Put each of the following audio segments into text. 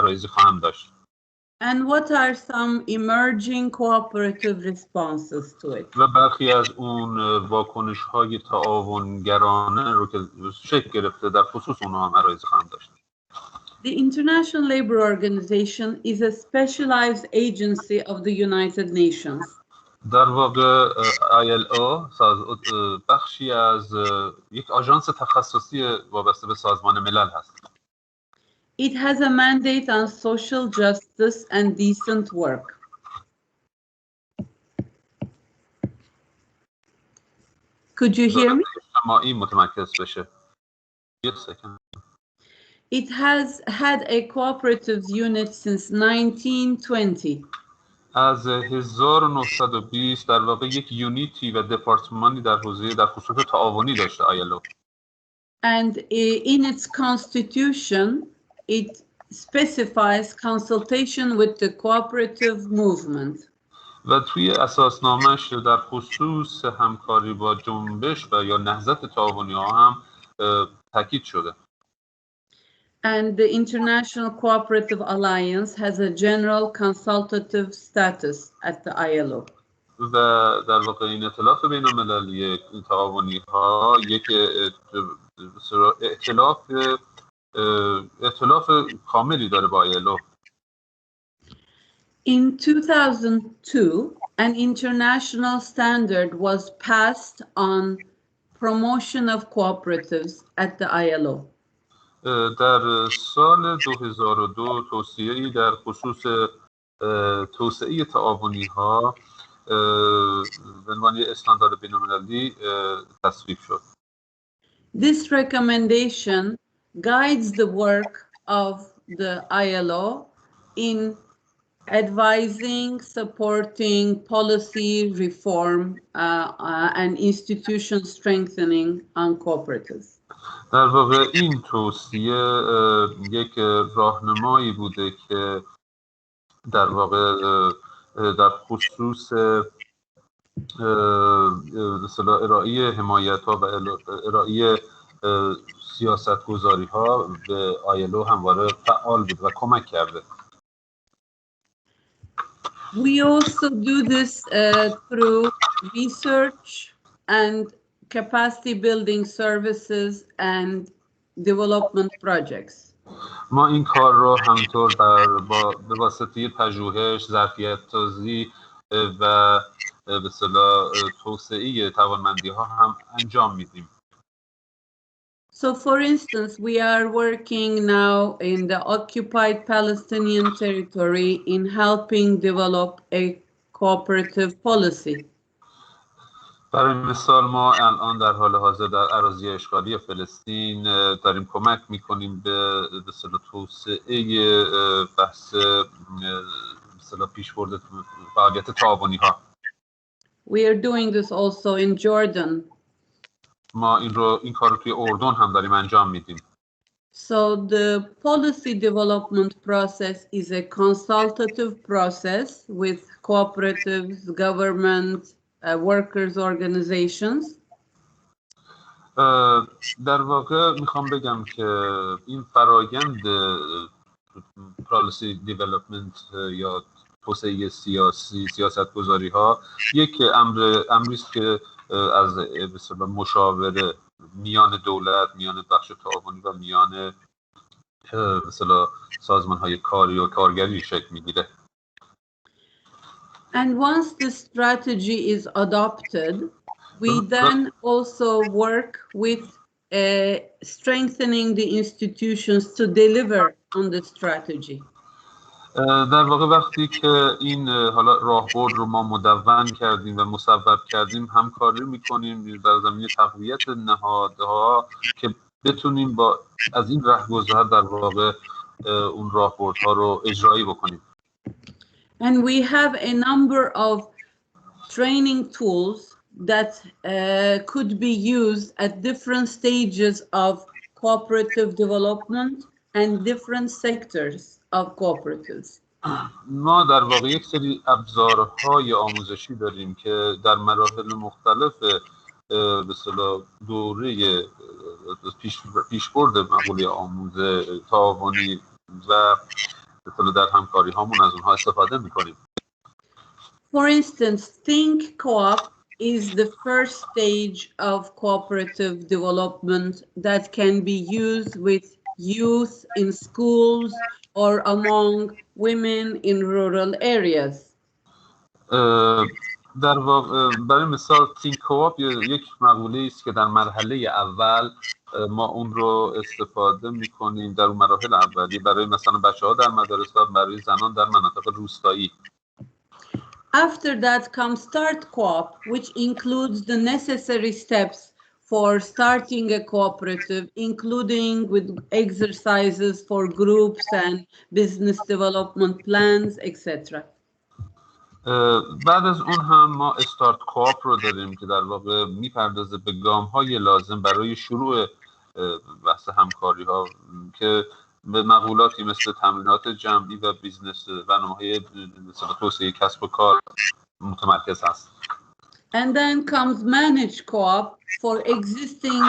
عرایزی خواهم داشت. And what are some emerging cooperative responses to it? و برخی از اون واکنش‌های تعاونگرانه رو که شکل گرفته در خصوص اونها هم عرایزی خواهم داشت. The International Labour Organization is a specialized agency of the United Nations. در واقع ILO بخشی از یک آژانس تخصصی وابسته به سازمان ملل هست. It has a mandate on social justice and decent work. Could you hear me? اجتماعی متمرکز بشه. It has had a cooperatives unit since 1920. از 1920 در واقع یک یونیتی و دپارتمانی در حوزه در خصوص تعاونی داشته ILO. And in its constitution, it specifies consultation with the cooperative movement. و توی اساسنامه‌اش در خصوص همکاری با جنبش و یا نهضت تعاونی ها هم تاکید شده. And the International Cooperative Alliance has a general consultative status at the ILO. و در واقع این ائتلاف بین‌المللی تعاونی ها یک ائتلاف کاملی داره با ILO. In 2002, an international standard was passed on promotion of cooperatives at the ILO. در سال 2002 توصیه‌ای در خصوص توسعه تعاونی ها به عنوان استاندارد بین‌المللی تصویب شد. This recommendation guides the work of the ILO in advising, supporting policy reform and institution strengthening on cooperatives. در واقع این توصیه یک راهنمایی بوده که در واقع در خصوص ارائه حمایت‌ها و ارائه سیاست‌گذاری‌ها به ILO همواره فعال بود و کمک کرده. We also do this through research and capacity building services and development projects. ما این کار رو همینطور به واسطه پژوهش، ظرفیت‌سازی و به اصطلاح توسعه توانمندی‌ها هم انجام میدیم. So for instance, we are working now in the occupied Palestinian territory in helping develop a cooperative policy. برای مثال ما الان در حال حاضر در اراضی اشغالی فلسطین داریم کمک میکنیم به اصطلاح توسعه بحث اصطلاح پیشبرد فعالیت تعاونی ها. We are doing this also in Jordan. ما این کار رو توی اردن هم داریم انجام میدیم. So the policy development process is a consultative process with cooperatives, government, workers organizations. در واقع میخوام بگم که این فرایند policy development یا توسعه سیاسی، سیاست‌گذاری ها یک امری است که از به اصطلاح مشاوره میان دولت، میان بخش تعاونی و میان به اصطلاح سازمان‌های کاری و کارگری شکل میگیره. And once the strategy is adopted, we then also work with strengthening the institutions to deliver on the strategy. در واقع وقتی که این حالا راهبرد رو ما مدون کردیم و مصوب کردیم، همکاری میکنیم در زمینه تقویت نهادها که بتونیم از این رهگذر در واقع اون راهبردها رو اجرایی بکنیم. And we have a number of training tools that could be used at different stages of cooperative development and different sectors of cooperatives. ما در واقع یک سری ابزارهای آموزشی داریم که در مراحل مختلف به اصطلاح دوره پیشبرد مقوله آموز تعاونی و مثلا در همکاری هامون از اونها استفاده میکنیم. For instance, Think Co-op is the first stage of cooperative development that can be used with youth in schools or among women in rural areas. در واقع برای مثال Think Co-op یک مقوله است که در مرحله اول ما اون رو استفاده میکنیم در اون مراحل اولیه برای مثلا بچه‌ها در مدارس و برای زنان در مناطق روستایی. After that comes Start Co-op, which includes the necessary steps for starting a cooperative, including with exercises for groups and business development plans, etc. بعد از اون هم ما استارت کوآپ رو داریم که در واقع میپردازه به گام‌های لازم برای شروع بحث همکاری ها که به مقولاتی مثل تمرینات جمعی و بیزنس برنامه‌های مثل توسعه کسب و کار متمرکز هست. And then comes Manage Co-op for existing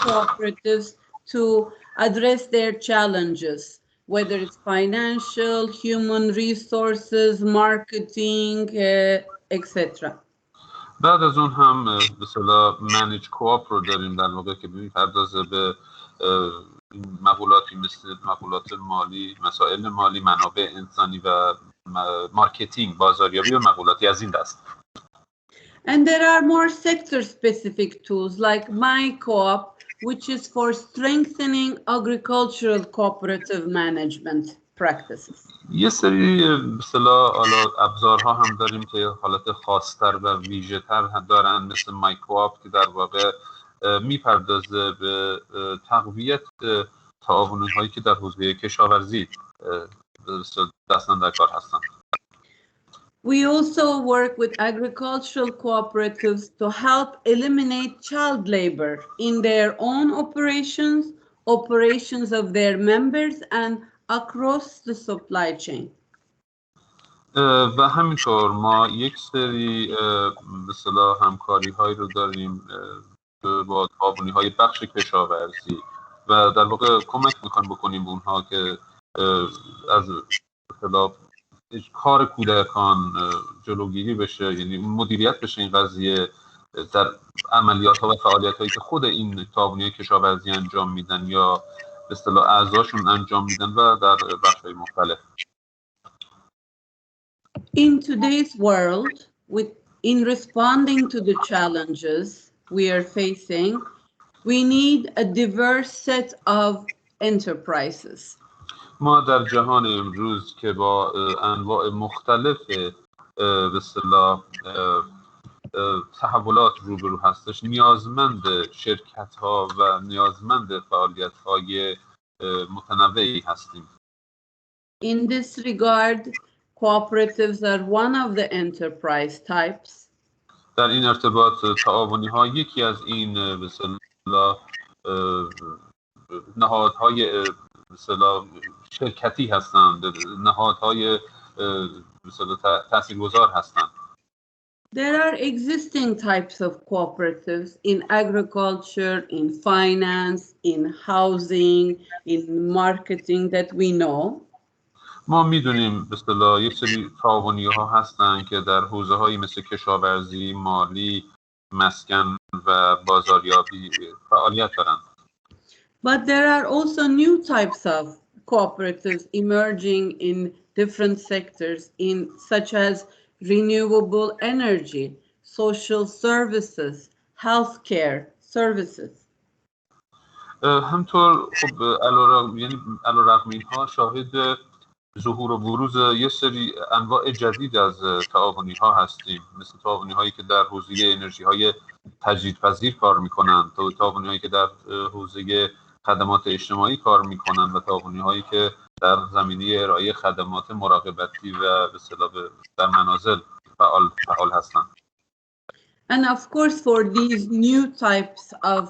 cooperatives to address their challenges, whether it's financial, human resources, marketing, etc. بعد از اون هم به اصطلاح منیج کوآپ رو داریم در واقع که می‌پردازه به مقولاتی مثل مقولات مالی، مسائل مالی، منابع انسانی و مارکتینگ، بازاریابی و مقولاتی از این دست. And there are more sector-specific tools like My Co-op, which is for strengthening agricultural cooperative management practices. یه سری به اصطلاح ابزارها هم داریم که حالت خاص‌تر و ویژه‌تر دارن مثل مای کوآپ که در واقع میپردازه به تقویت تعاونی‌هایی که در حوزه کشاورزی دستن در کار هستن. We also work with agricultural cooperatives to help eliminate child labor in their own operations of their members and across the supply chain. و همینطور ما یک سری به اصطلاح همکاری‌هایی رو داریم با تعاونی‌های بخش کشاورزی و در واقع کمک می‌خوایم بکنیم به اونها که از اصطلاح کار کودکان جلوگیری بشه، یعنی مدیریت بشه این قضیه در عملیات‌ها و فعالیت‌هایی که خود این تعاونی‌های کشاورزی انجام میدن یا به اصطلاح اعضاشون انجام میدن و در بخش‌های مختلف. In today's world, in responding to the challenges we are facing, we need a diverse set of enterprises. ما در جهان امروز که با انواع مختلف به اصطلاح تحولات روبرو هستش نیازمند شرکت‌ها و نیازمند فعالیت‌های متنوعی هستیم. In this regard, cooperatives are one of the enterprise types. در این ارتباط تعاونی‌ها یکی از این به اصطلاح نهادهای به اصطلاح شرکتی هستند، نهادهای به اصطلاح تاثیرگذار هستند. There are existing types of cooperatives in agriculture, in finance, in housing, in marketing that we know. ما میدونیم به اصطلاح یک سری تعاونی‌ها هستن که در حوزه‌هایی مثل کشاورزی، مالی، مسکن و بازاریابی فعالیت دارند. But there are also new types of cooperatives emerging in different sectors, such as renewable energy, social services, healthcare services. همطور خب علی‌رغم اینها شاهد ظهور و بروز یه سری انواع جدید از تعاونی‌ها هستیم، مثل تعاونی‌هایی که در حوزه انرژی‌های تجدیدپذیر کار می‌کنند، تعاونی‌هایی که در حوزه خدمات اجتماعی کار می‌کنند و تعاونی‌هایی که در زمینه ارائه خدمات مراقبتی و به اصطلاح در منازل فعال هستند. And of course, for these new types of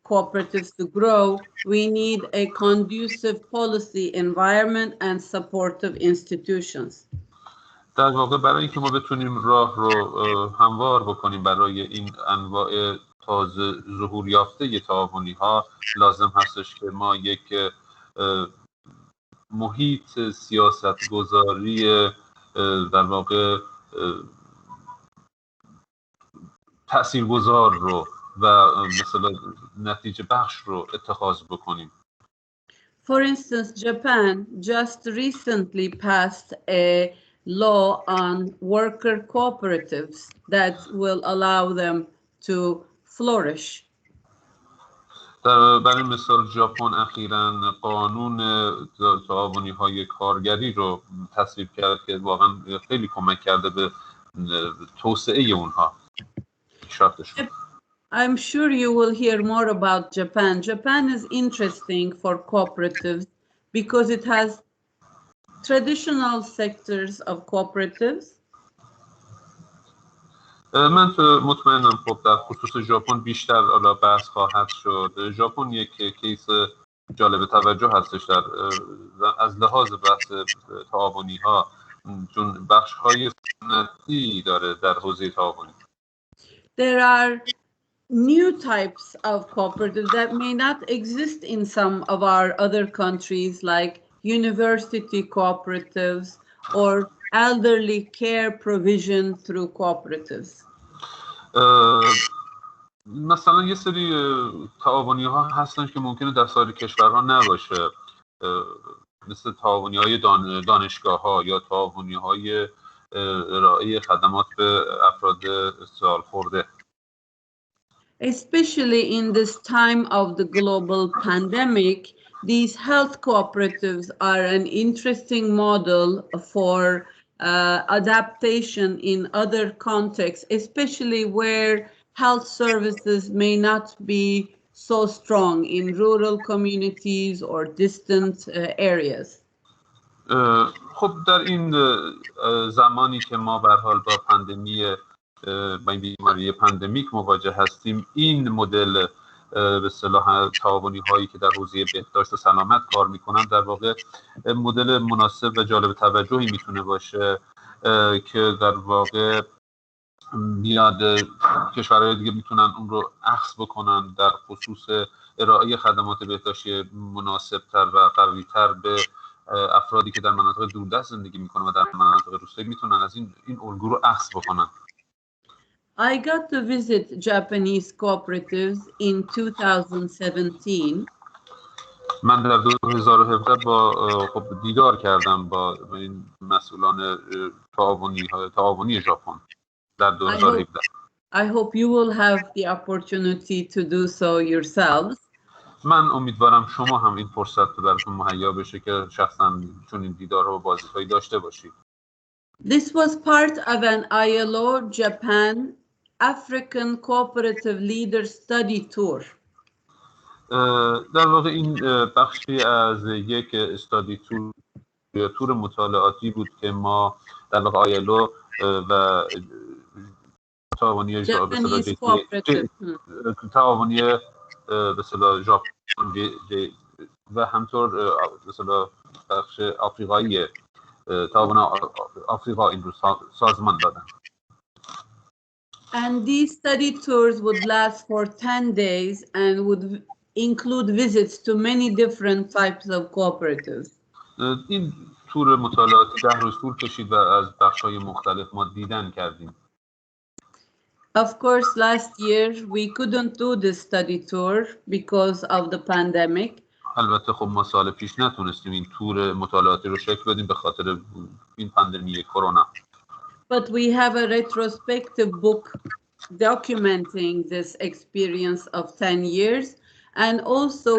cooperatives to grow, we need a conducive policy environment and supportive institutions. در واقع برای اینکه ما بتونیم راه رو هموار بکنیم برای این انواع تازه ظهور یافته تعاونی‌ها لازم هستش که ما یک محیط سیاستگذاری در واقع تاثیرگذار رو و مثلا نتیجه بخش رو اتخاذ بکنیم. For instance, Japan just recently passed a law on worker cooperatives that will allow them to flourish. برای مثال ژاپن اخیراً قانون تعاونی‌های کارگری رو تصویب کرد که واقعاً خیلی کمک کرده به توسعه اونها، پیشرفتشون. I'm sure you will hear more about Japan. Japan is interesting for cooperatives because it has traditional sectors of cooperatives. من مطمئنم خب در خصوص ژاپن بیشتر حالا بحث خواهد شد. ژاپن یک کیس جالب توجه هستش از لحاظ بحث تعاونی ها، چون بخش های سنتی داره در حوزه تعاونی. There are new types of cooperatives that may not exist in some of our other countries, like university cooperatives or elderly care provision through cooperatives. مثلا یه سری تعاونی ها هستن که ممکنه در سایر کشورها نباشه، مثل تعاونی های دانشگاه ها یا تعاونی های ارائه خدمات به افراد سال خورده. Especially in this time of the global pandemic, these health cooperatives are an interesting model for adaptation in other contexts, especially where health services may not be so strong in rural communities or distant areas. خب در این زمانی که ما به هر حال با پاندمی با این بیماری پاندمیک مواجه هستیم، این مدل به اصطلاح تعاونی هایی که در حوزه بهداشت و سلامت کار میکنن در واقع مدل مناسب و جالب توجهی میتونه باشه که در واقع میاد کشورهای دیگه میتونن اون رو اخذ بکنن در خصوص ارائه خدمات بهداشتی مناسبتر و قویتر به افرادی که در مناطق دوردست زندگی میکنن و در مناطق روستایی میتونن از این الگو رو اخذ بکنن. I got to visit Japanese cooperatives in 2017. من در 2017 با خب دیدار کردم با این مسئولان تعاونی ژاپن در 2017. I hope you will have the opportunity to do so yourselves. من امیدوارم شما هم این فرصت براتون مهیا بشه که شخصا چون این دیدارها و بازدیدهایی داشته باشید. This was part of an ILO Japan African Cooperative Leader Study Tour. در واقع این بخشی از یک استادی تور مطالعاتی بود که ما در واقع آیلو و تعاونی تعاونی به اصطلاح ژاپن و همطور به اصطلاح بخش آفریقایی تعاون آفریقا این رو سازمان دادن. And these study tours would last for 10 days and would include visits to many different types of cooperatives. این تور مطالعاتی 10 روز طول کشید و از بخش‌های مختلف ما دیدن کردیم. Of course, last year we couldn't do this study tour because of the pandemic. البته خب ما سال پیش نتونستیم این تور مطالعاتی رو شکل بدیم به خاطر این پاندمی کرونا. But we have a retrospective book documenting this experience of 10 years. And also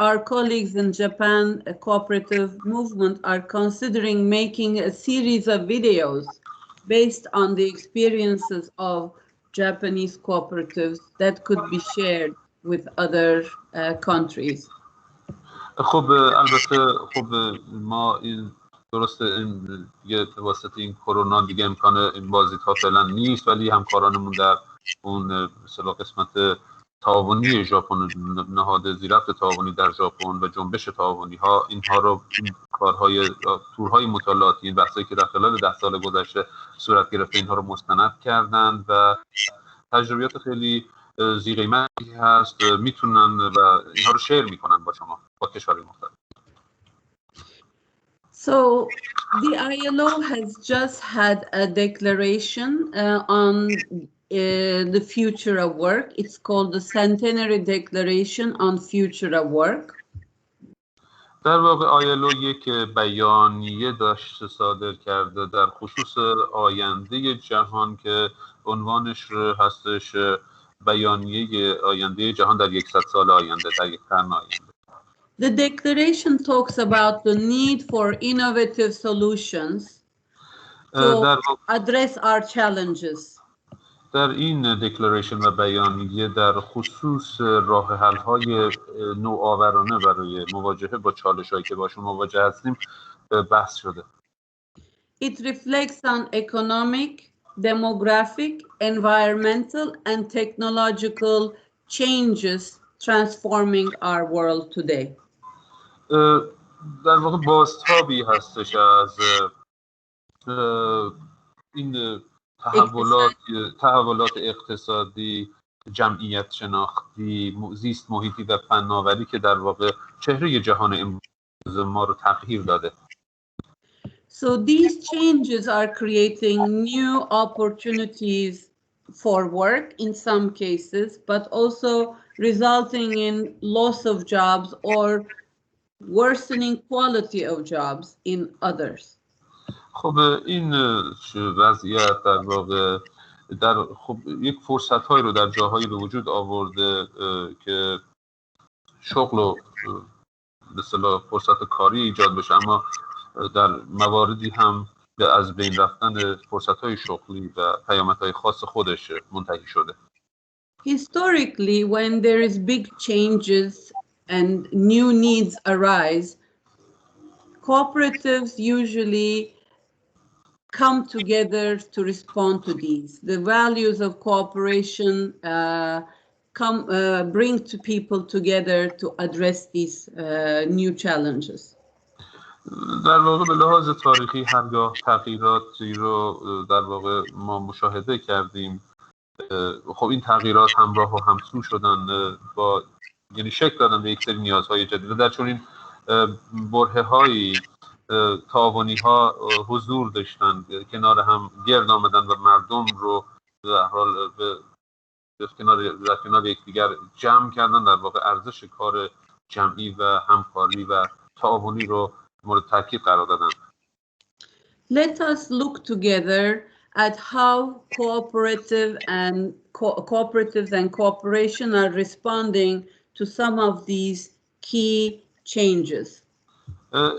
our colleagues in Japan cooperative movement are considering making a series of videos based on the experiences of Japanese cooperatives that could be shared with other countries. خب البته خب ما این درسته این دیگه واسطه این کرونا دیگه امکان این بازدیدها فعلا نیست، ولی همکارانمون در اون مثلا قسمت تعاونی ژاپن، نهاد زیرفت تعاونی در ژاپن و جنبش تعاونی ها اینها رو این کارهای تورهای مطالعاتی، این بحثایی که در خلال 10 سال گذشته صورت گرفته اینها رو مستند کردن و تجربیات خیلی ذی قیمتی هست، میتونن و اینها رو شیر میکنن با شما، با کشورهای مختلف. So the ILO has just had a declaration on the future of work. It's called the Centenary Declaration on Future of Work. در واقع آیلو یک بیانیه داشته صادر کرده در خصوص آینده جهان که عنوانش هستش بیانیه آینده جهان در 100 سال آینده، در یک قرن آینده. The declaration talks about the need for innovative solutions to address our challenges. در این دکلریشن و بیانیه در خصوص راه حل های نوآورانه برای مواجهه با چالش هایی که باشون مواجه هستیم بحث شده. It reflects on economic, demographic, environmental and technological changes transforming our world today. در واقع بازتابی هستش از این تحولات اقتصادی، جمعیت شناختی، زیست محیطی و فناوری که در واقع چهره جهان امروز ما رو تغییر داده. So these changes are creating new opportunities for work in some cases, but also resulting in loss of jobs or worsening quality of jobs in others. خب این وضعیت در واقع یک فرصت‌هایی رو در جاهایی به وجود آورده که شغل و به اصطلاح فرصت کاری ایجاد بشه، اما در مواردی هم به از بین رفتن فرصت‌های شغلی و پیامدهای خاص خودش منتهی شده. Historically, when there is big changes and new needs arise, cooperatives usually come together to respond to these. The values of cooperation bring to people together to address these new challenges. در واقع به لحاظ تاریخی هرگاه تغییراتی رو در واقع ما مشاهده کردیم، خب این تغییرات همراه و همسو شدن با یعنی شکل دادن به یک سری نیازهای جدید. در چنین برهه‌هایی تعاونی‌ها حضور داشتن، کنار هم گرد آمدن و مردم رو در حال در کنار یکدیگر جمع کردن، در واقع ارزش کار جمعی و همکاری و تعاونی رو مورد تاکید قرار دادن. Let us look together at how cooperatives and cooperation are responding to some of these key changes.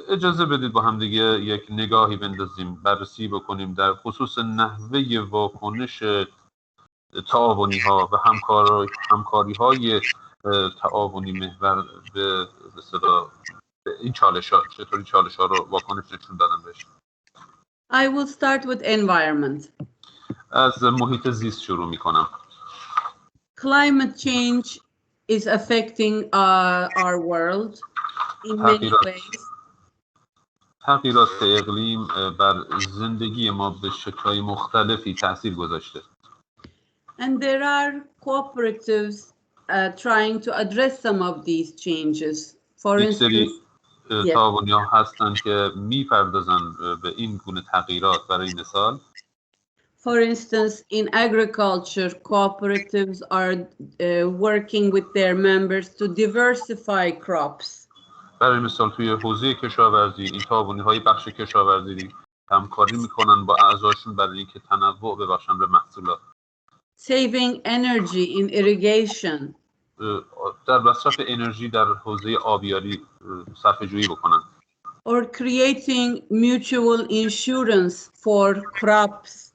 اجازه بدید با هم دیگه یک نگاهی بندازیم، بررسی بکنیم در خصوص نحوه واکنش تعاونی ها و همکاری های تعاونی محور به این چالش ها، چطوری چالش ها رو واکنش نشون دادن بهش. I will start with environment. از محیط زیست شروع می کنم. Climate change is affecting our world in many ways. تغییرات اقلیم بر زندگی ما به شکل‌های مختلفی تاثیر گذاشته. And there are cooperatives trying to address some of these changes. For instance, تعاونی‌ها هستن که می‌پردازن به این گونه تغییرات. برای مثال For instance, in agriculture, cooperatives are working with their members to diversify crops. برای مثال توی حوزه کشاورزی این تعاونی‌های بخش کشاورزی همکاری می‌کنن با اعضاشون برای اینکه تنوع ببخشن به محصولات. Saving energy in irrigation. در مصرف انرژی در حوزه آبیاری صرفه‌جویی بکنن. Or creating mutual insurance for crops.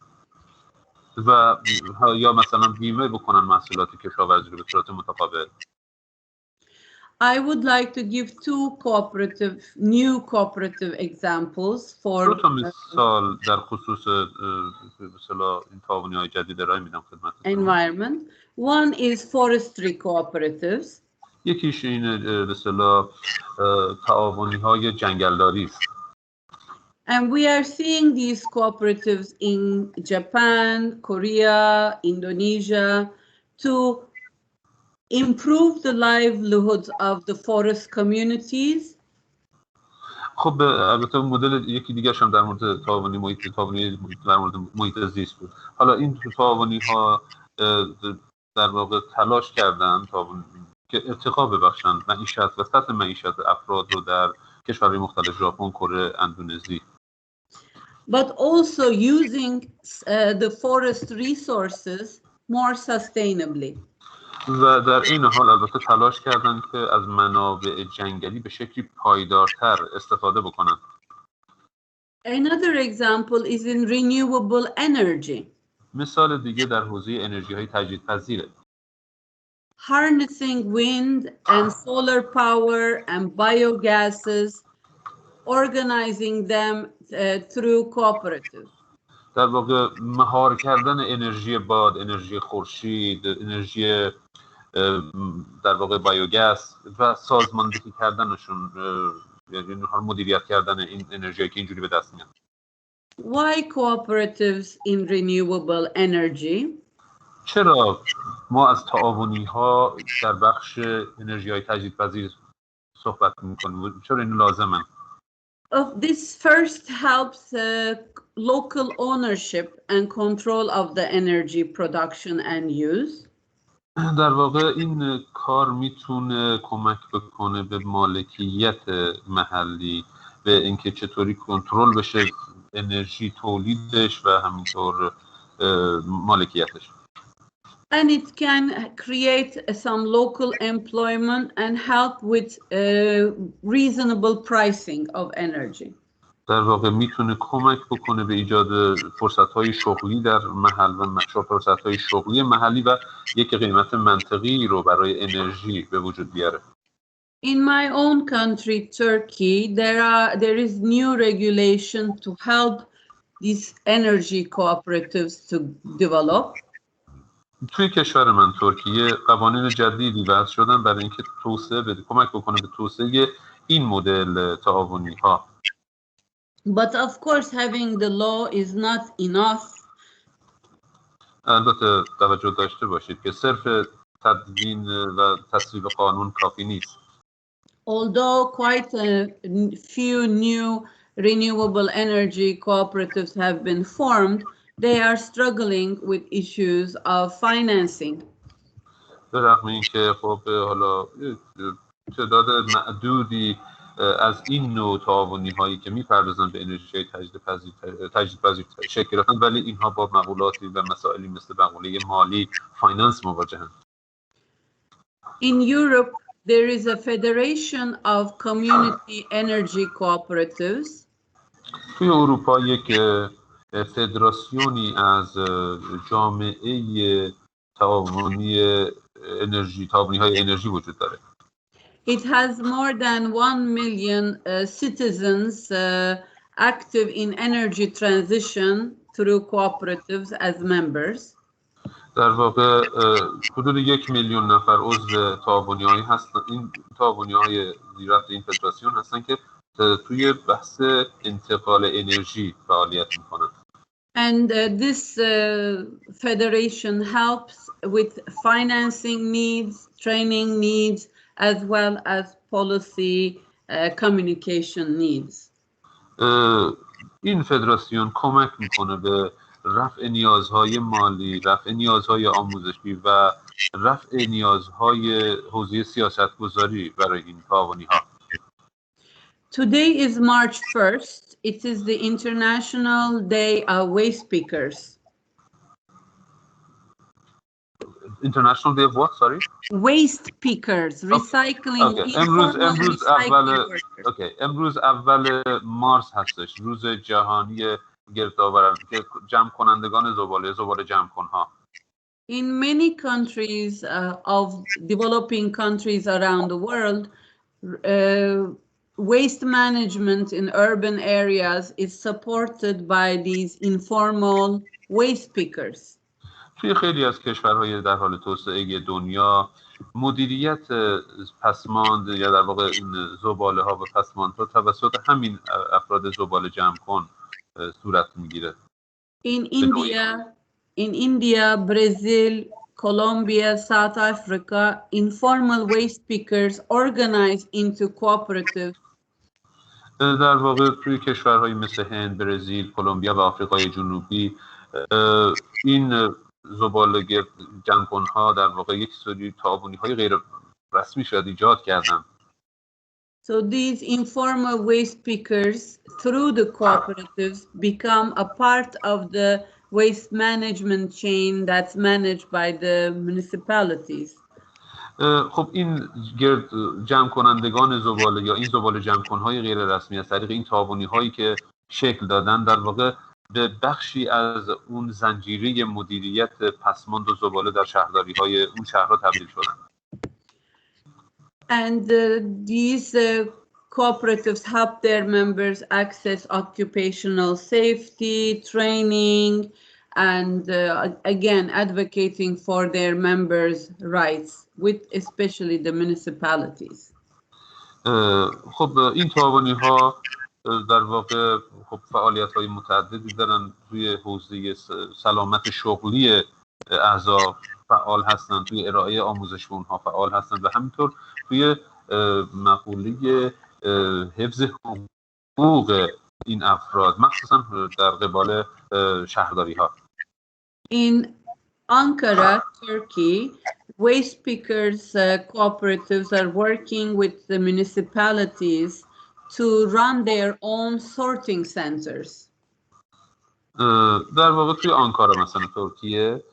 و یا مثلا بیمه بکنن محصولات کشاورزی رو به صورت متقابل. I would like to give new cooperative examples for دو تا مثال در خصوص مثلا این تعاونی‌های جدید ارائه میدم خدمتتون. environment. One is forestry cooperatives. یکیش این به اصطلاح تعاونی‌های جنگلداری است. And we are seeing these cooperatives in Japan, Korea, Indonesia to improve the livelihoods of the forest communities. خب البته مدل یکی دیگه هم در مورد تعاونی در مورد محیط زیست بود. حالا این تعاونی ها در واقع تلاش کردن که ارتقا ببخشند معیشت و سطح معیشت افراد رو در کشورهای مختلف، ژاپن، کره، اندونزی. But also using the forest resources more sustainably. و در این حال البته تلاش کردن که از منابع جنگلی به شکلی پایدارتر استفاده بکنن. Another example is in renewable energy. مثال دیگه در حوزه انرژی های تجدیدپذیره. Harnessing wind and solar power and biogases, organizing them through cooperatives. در واقع مهار کردن انرژی باد، انرژی خورشید، انرژی در واقع بایوگاز و سازماندهی کردنشون، یعنی مدیریت کردن این انرژی که اینجوری به دست میاد. Why cooperatives in renewable energy? چرا ما از تعاونی ها در بخش انرژی های تجدیدپذیر صحبت میکنیم؟ چرا این لازمه؟ This first helps local ownership and control of the energy production and use. در واقع این کار میتونه کمک بکنه به مالکیت محلی، به اینکه چطوری کنترل بشه انرژی تولیدش و همینطور مالکیتش. And it can create some local employment and help with reasonable pricing of energy. در واقع میتونه کمک بکنه به ایجاد فرصت‌های شغلی در محل و فرصت‌های شغلی محلی و یک قیمت منطقی رو برای انرژی به وجود بیاره. In my own country, Turkey, there is new regulation to help these energy cooperatives to develop. توی کشور من ترکیه قوانین جدیدی وضع شدن برای اینکه کمک بکنه به توسعه این مدل تعاونی‌ها. But of course, having the law is not enough. البته توجه داشته باشید که صرف تدوین و تصویب قانون کافی نیست. Although quite a few new renewable energy cooperatives have been formed, they are struggling with issues of financing. به رغم اینکه خب حالا تعداد معدودی از این نوع تعاونی هایی که میپردازن به انرژی تجدیدپذیر شکل گرفتن، ولی اینها با مقولاتی و مسائلی مثل مقوله مالی، فایننس مواجهن. In Europe, there is a federation of community energy cooperatives. توی اروپا یک فدراسیونی از جامعه تعاونی های انرژی وجود داره. It has more than 1 million citizens active in energy transition through cooperatives as members. در واقع حدود 1 میلیون نفر عضو تعاونی‌هایی هستن. این تعاونی‌های زیرا این فدراسیون هستن که توی بحث انتقال انرژی فعالیت میکنن. And this federation helps with financing needs, training needs, as well as policy communication needs. این فدراسیون کمک میکنه به رفع نیازهای مالی، رفع نیازهای آموزشی و رفع نیازهای حوزه سیاستگذاری برای این تعاونی‌ها. Today is March 1st. It is the International Day of Waste Pickers. International Day of what? Sorry? Waste pickers, recycling. Okay. امروز اول مارس هستش، روز جهانی گردآوران که جمع کنندگان زباله جمع کنها. In many countries of developing countries around the world, waste management in urban areas is supported by these informal waste pickers. توی خیلی از کشورهای در حال توسعه دنیا مدیریت پسماند یا در واقع این زباله ها و پسماندها توسط همین افراد زباله جمع کن صورت میگیره. In India, Brazil, Colombia, South Africa, informal waste pickers organize into cooperatives. در واقع توی کشورهای مثل هند، برزیل، کلمبیا و آفریقای جنوبی این زباله جمع‌کنها در واقع یک سری تعاونی‌های غیر رسمی شاید ایجاد کردن. So these informal waste pickers through the cooperatives become a part of the waste management chain that's managed by the municipalities. خب این جمع کنندگان زباله یا این زباله جمع کنهای غیر رسمی از طریق این تعاونی هایی که شکل دادن در واقع به بخشی از اون زنجیره مدیریت پسماند و زباله در شهرداری های اون شهرها تبدیل شدن. And these cooperatives help their members access occupational safety, training, and again, advocating for their members' rights, with especially the municipalities. خب این تعاونی ها در واقع خب فعالیت های متعددی دارن. توی حوزه سلامت شغلی اعضا فعال هستن، توی ارائه آموزش به اونها فعال هستن و همینطور توی مقوله حفظ حقوق این افراد مخصوصا در قبال شهرداری ها. In Ankara, Turkey, waste pickers cooperatives are working with the municipalities to run their own sorting centers. در واقع توی آنکارا مثلا ترکیه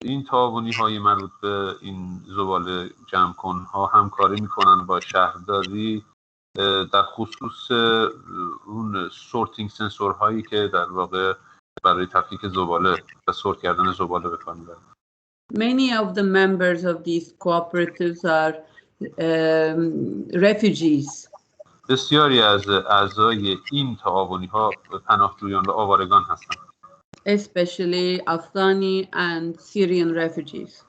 این تعاونی های مربوط به این زباله جمع کن ها همکاری میکنن با شهرداری در خصوص اون سورتینگ سنسور هایی که در واقع برای تفکیک زباله و سورت کردن زباله به کار میبرن. Many of the members of these cooperatives are refugees. بسیاری از اعضای این تعاونی ها پناهجویان و آوارگان هستند. Especially Afghani and Syrian refugees.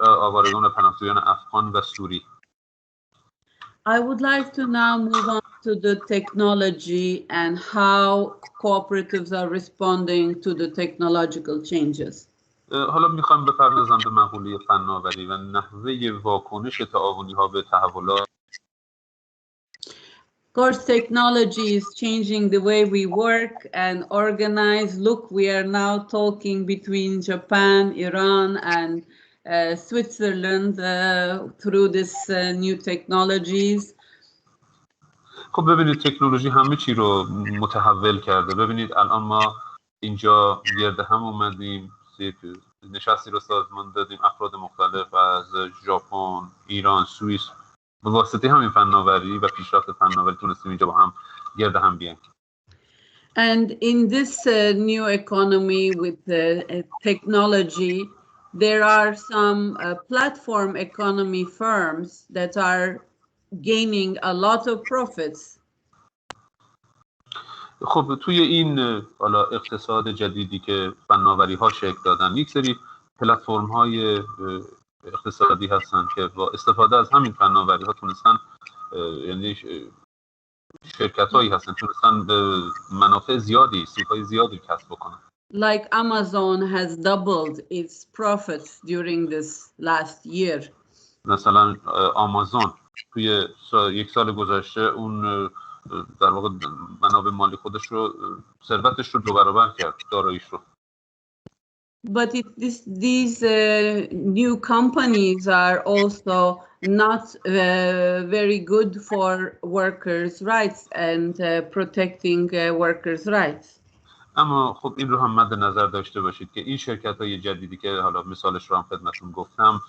آوارگان و پناهجویان افغان و سوری. I would like to now move on to the technology and how cooperatives are responding to the technological changes. حالا میخوام بپردازم به مقوله فناوری و نحوه واکنش تعاونی ها به تحولات. Of course, technology is changing the way we work and organize. Look, we are now talking between Japan, Iran, and Switzerland through this new technologies. خب ببینید تکنولوژی همه چی رو متحول کرده. ببینید الان ما اینجا گرد هم اومدیم، نشستی رو سازمان دادیم، افراد مختلف از ژاپن، ایران، سوئیس به واسطه همین فناوری و پیشرفت فناوری تونستیم اینجا با هم گرد هم بیایم. And in this new economy with technology, there are some platform economy firms that are gaining a lot of profits. خب توی این حالا اقتصاد جدیدی که فناوری ها شکل دادن، یک سری پلتفرم های اقتصادی هستن که با استفاده از همین فناوری ها تونستن، یعنی شرکت هایی هستن تونستن به منافع زیادی، سودهای زیادی کسب بکنن. Like Amazon has doubled its profits during this last year. مثلا آمازون توی یک سال گذشته اون در واقع منابع مالی خودش رو، ثروتش رو 2 برابر کرد، داراییش رو. But these new companies are also not very good for workers' rights and protecting workers' rights. اما خب این رو هم مد نظر داشته باشید که این شرکت‌های جدیدی که حالا مثالش رو هم خدمتتون گفتم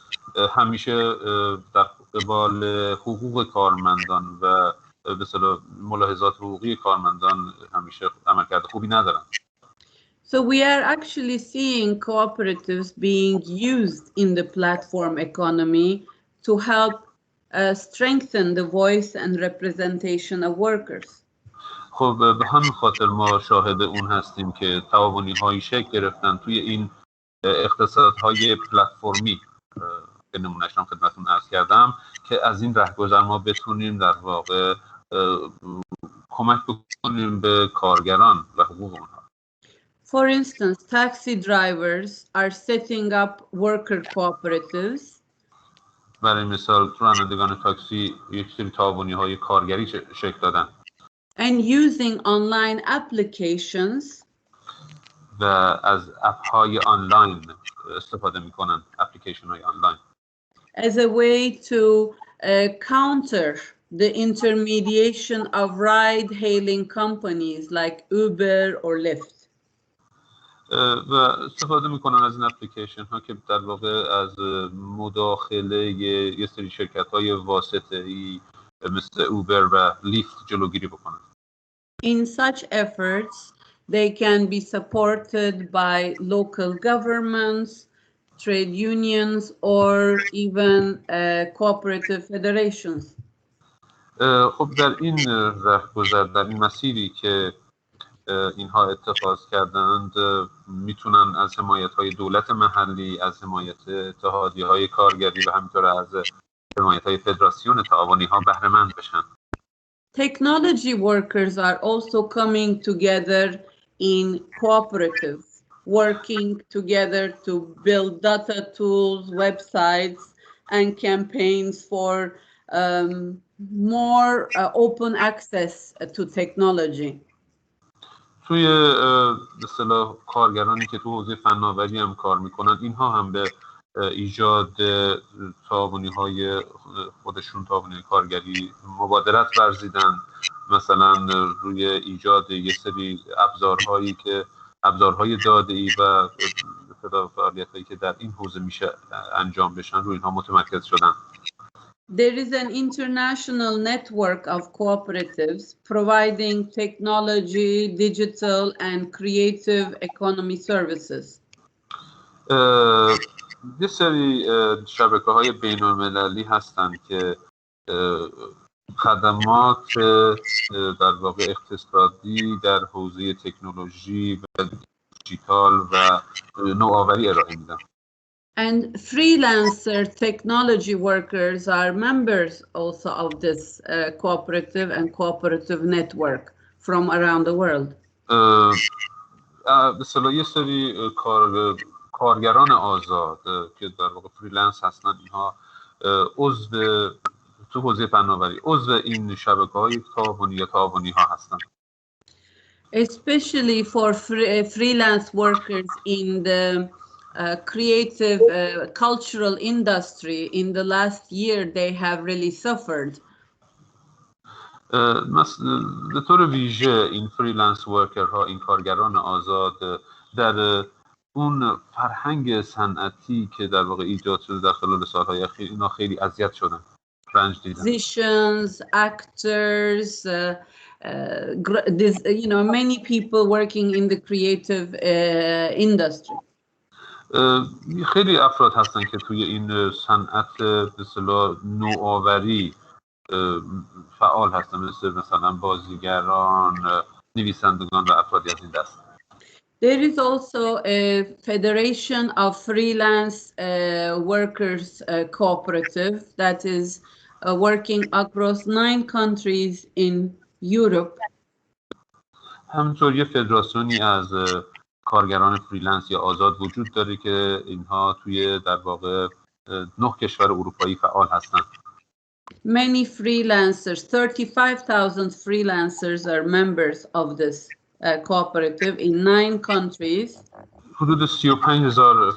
همیشه در قبال حقوق کارمندان و به اصطلاح ملاحظات حقوقی کارمندان همیشه عملکرد خوبی ندارن. So we are actually seeing cooperatives being used in the platform economy to help strengthen the voice and representation of workers. خب به همین خاطر ما شاهد اون هستیم که تعاونی هایی شکل گرفتن توی این اقتصادهای پلتفرمی که نمونه‌اش هم خدمتتون عرض کردم که از این رهگذر ما بتونیم در واقع کمک بکنیم به کارگران و حقوق اونها. For instance, taxi drivers are setting up worker cooperatives. برای مثال رانندگان تاکسی یک سری تعاونی‌های کارگری شکل دادن and using online applications و از اپ‌های آنلاین استفاده می‌کنن، اپلیکیشن‌های آنلاین as a way to counter the intermediation of ride-hailing companies like Uber or Lyft. و استفاده میکنن از این اپلیکیشن ها که در واقع از مداخله یه سری شرکت های واسطه‌ای مثل اوبر و لیفت جلوگیری بکنن. In such efforts, they can be supported by local governments, trade unions, or even cooperative federations. خب در این رهگذر، در این مسیری که اینها اتخاذ کردند، میتونن از حمایت‌های دولت محلی، از حمایت اتحادیه‌های کارگری و همینطور از حمایت‌های فدراسیون تعاونی‌ها بهره مند بشن. Technology workers are also coming together in cooperatives, working together to build data tools, websites, and campaigns for more open access to technology. توی به اصطلاح کارگرانی که تو حوزه فناوری هم کار میکنن، اینها هم به ایجاد تعاونی‌های خودشون، تعاونی کارگری مبادرت ورزیدن، مثلا روی ایجاد یه سری ابزارهای داده‌ای و فعالیت‌هایی که در این حوزه میشه انجام بشن، روی اینها متمرکز شدن. There is an international network of cooperatives providing technology, digital, and creative economy services. یه سری شبکه‌های بین‌المللی هستند که خدمات در واقع اقتصادی در حوزه تکنولوژی و دیجیتال و نوآوری ارائه میدن. And freelancer technology workers are members also of this cooperative and cooperative network from around the world. به اصطلاح یه سری کارگران آزاد که در واقع فریلنس هستن، اینها عضو تو حوزه فناوری عضو این شبکه‌های تعاونی ها هستن. Especially for freelance workers in the creative cultural industry, in the last year they have really suffered. به طور ویژه این فریلنس ورکرها، این کارگران آزاد، در اون فرهنگ صنعتی که در واقع ایجاد شده در خلال سالهای اخیر، اینا خیلی اذیت شدن، رنج دیدن. Musicians, actors, many people working in the creative industry. خیلی افراد هستن که توی این صنعت به اصطلاح نوآوری فعال هستن، مثلا بازیگران، نویسندگان و افرادی از این دست. There is also a federation of freelance workers cooperative that is working across 9 countries in Europe. همینطور یه فدراسیونی از کارگران فریلنس یا آزاد وجود داره که اینها توی در واقع 9 کشور اروپایی فعال هستند. Many freelancers, 35,000 freelancers are members of this cooperative in 9 countries. حدود 35,000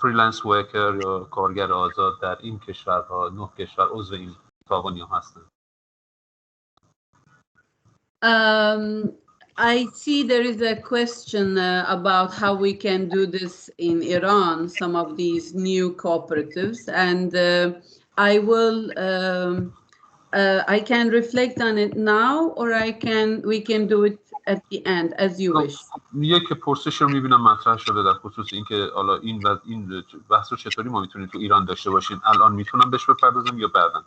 فریلنس ورکر یا کارگر آزاد در این کشورها، 9 کشور عضو این تعاونی‌ها هستند. I see there is a question about how we can do this in Iran, some of these new cooperatives, and I can reflect on it now, or we can do it at the end, as you wish. یک پرسش رو میبینم مطرح شده در خصوص اینکه حالا این بحث رو چطوری ما میتونیم تو ایران داشته باشیم. الان میتونم بهش بپردازم یا بعداً؟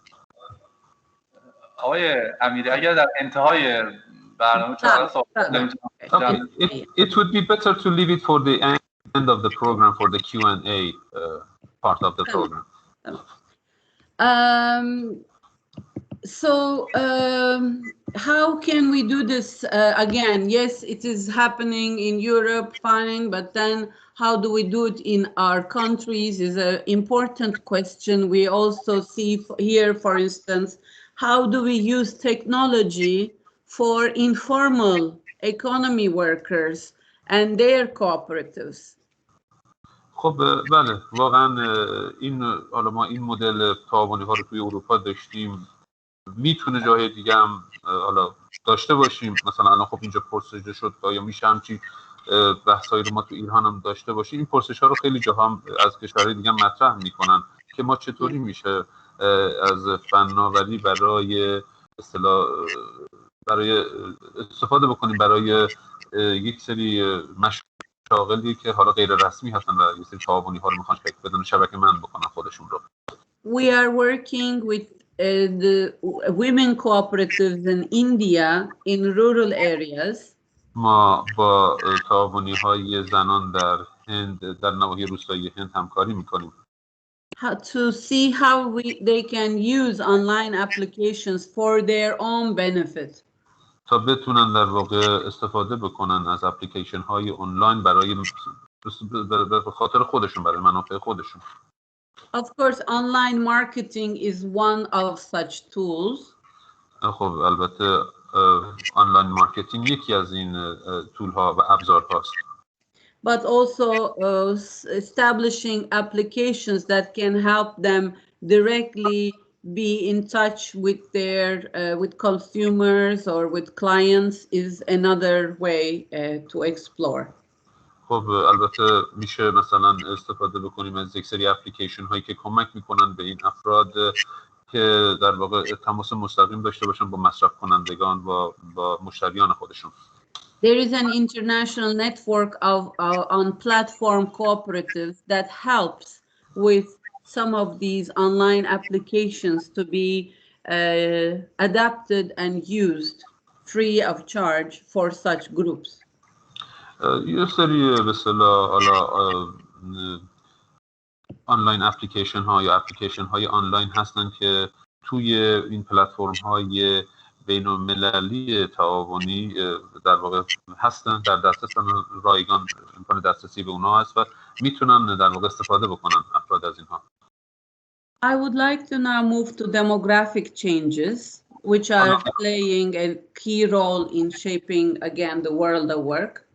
آقای امیری اگر در انتهای برنامه It would be better to leave it for the end of the program, for the Q&A part of the program. So how can we do this again? Yes, it is happening in Europe, fine, but then how do we do it in our countries is an important question. We also see here, for instance, how do we use technology for informal economy workers and their cooperatives? خب بله واقعا این حالا ما این مدل تعاونی ها رو توی اروپا داشتیم، میتونه جای دیگه هم حالا داشته باشیم. مثلا الان خب اینجا پرسش شد یا میشه همچی بحثایی رو ما تو ایران هم داشته باشیم. این پرسش ها رو خیلی جاها هم از کشورهای دیگه هم مطرح میکنن که ما چطوری میشه از فناوری برای اصطلاح برای استفاده بکنیم برای یک سری مشاغلی که حالا غیر رسمی هستن و یک سری تعاونی ها رو میخوان بدون شبکه من بکنن خودشون رو. We are working with the women cooperatives in India in rural areas. ما با تعاونی های زنان در هند در نواحی روستایی هند همکاری میکنیم To see how they can use online applications for their own benefit. تا بتونن در واقع استفاده بکنن از اپلیکیشن های آنلاین برای به خاطر خودشون، برای منافع خودشون. Of course, online marketing is one of such tools. خب البته آنلاین مارکتینگ یکی از این تول ها و ابزار هاست. But also establishing applications that can help them directly be in touch with their with consumers or with clients is another way to explore. خب البته میشه مثلا استفاده بکنیم از یک سری اپلیکیشن هایی که کمک میکنن به این افراد که در واقع تماس مستقیم داشته باشن با مصرف کنندگان و با مشتریان خودشون. There is an international network of on platform cooperatives that helps with some of these online applications to be adapted and used free of charge for such groups. یه سری به اصطلاح حالا آنلاین اپلیکیشن ها یا اپلیکیشن های آنلاین هستن که توی این پلتفرم های بین المللی تعاونی در واقع هستن، در دسترس رایگان امکان دسترسی به اونها هست و میتونن در واقع استفاده بکنن افراد از اینها. I would like to now move to demographic changes, which are playing a key role in shaping again the world of work.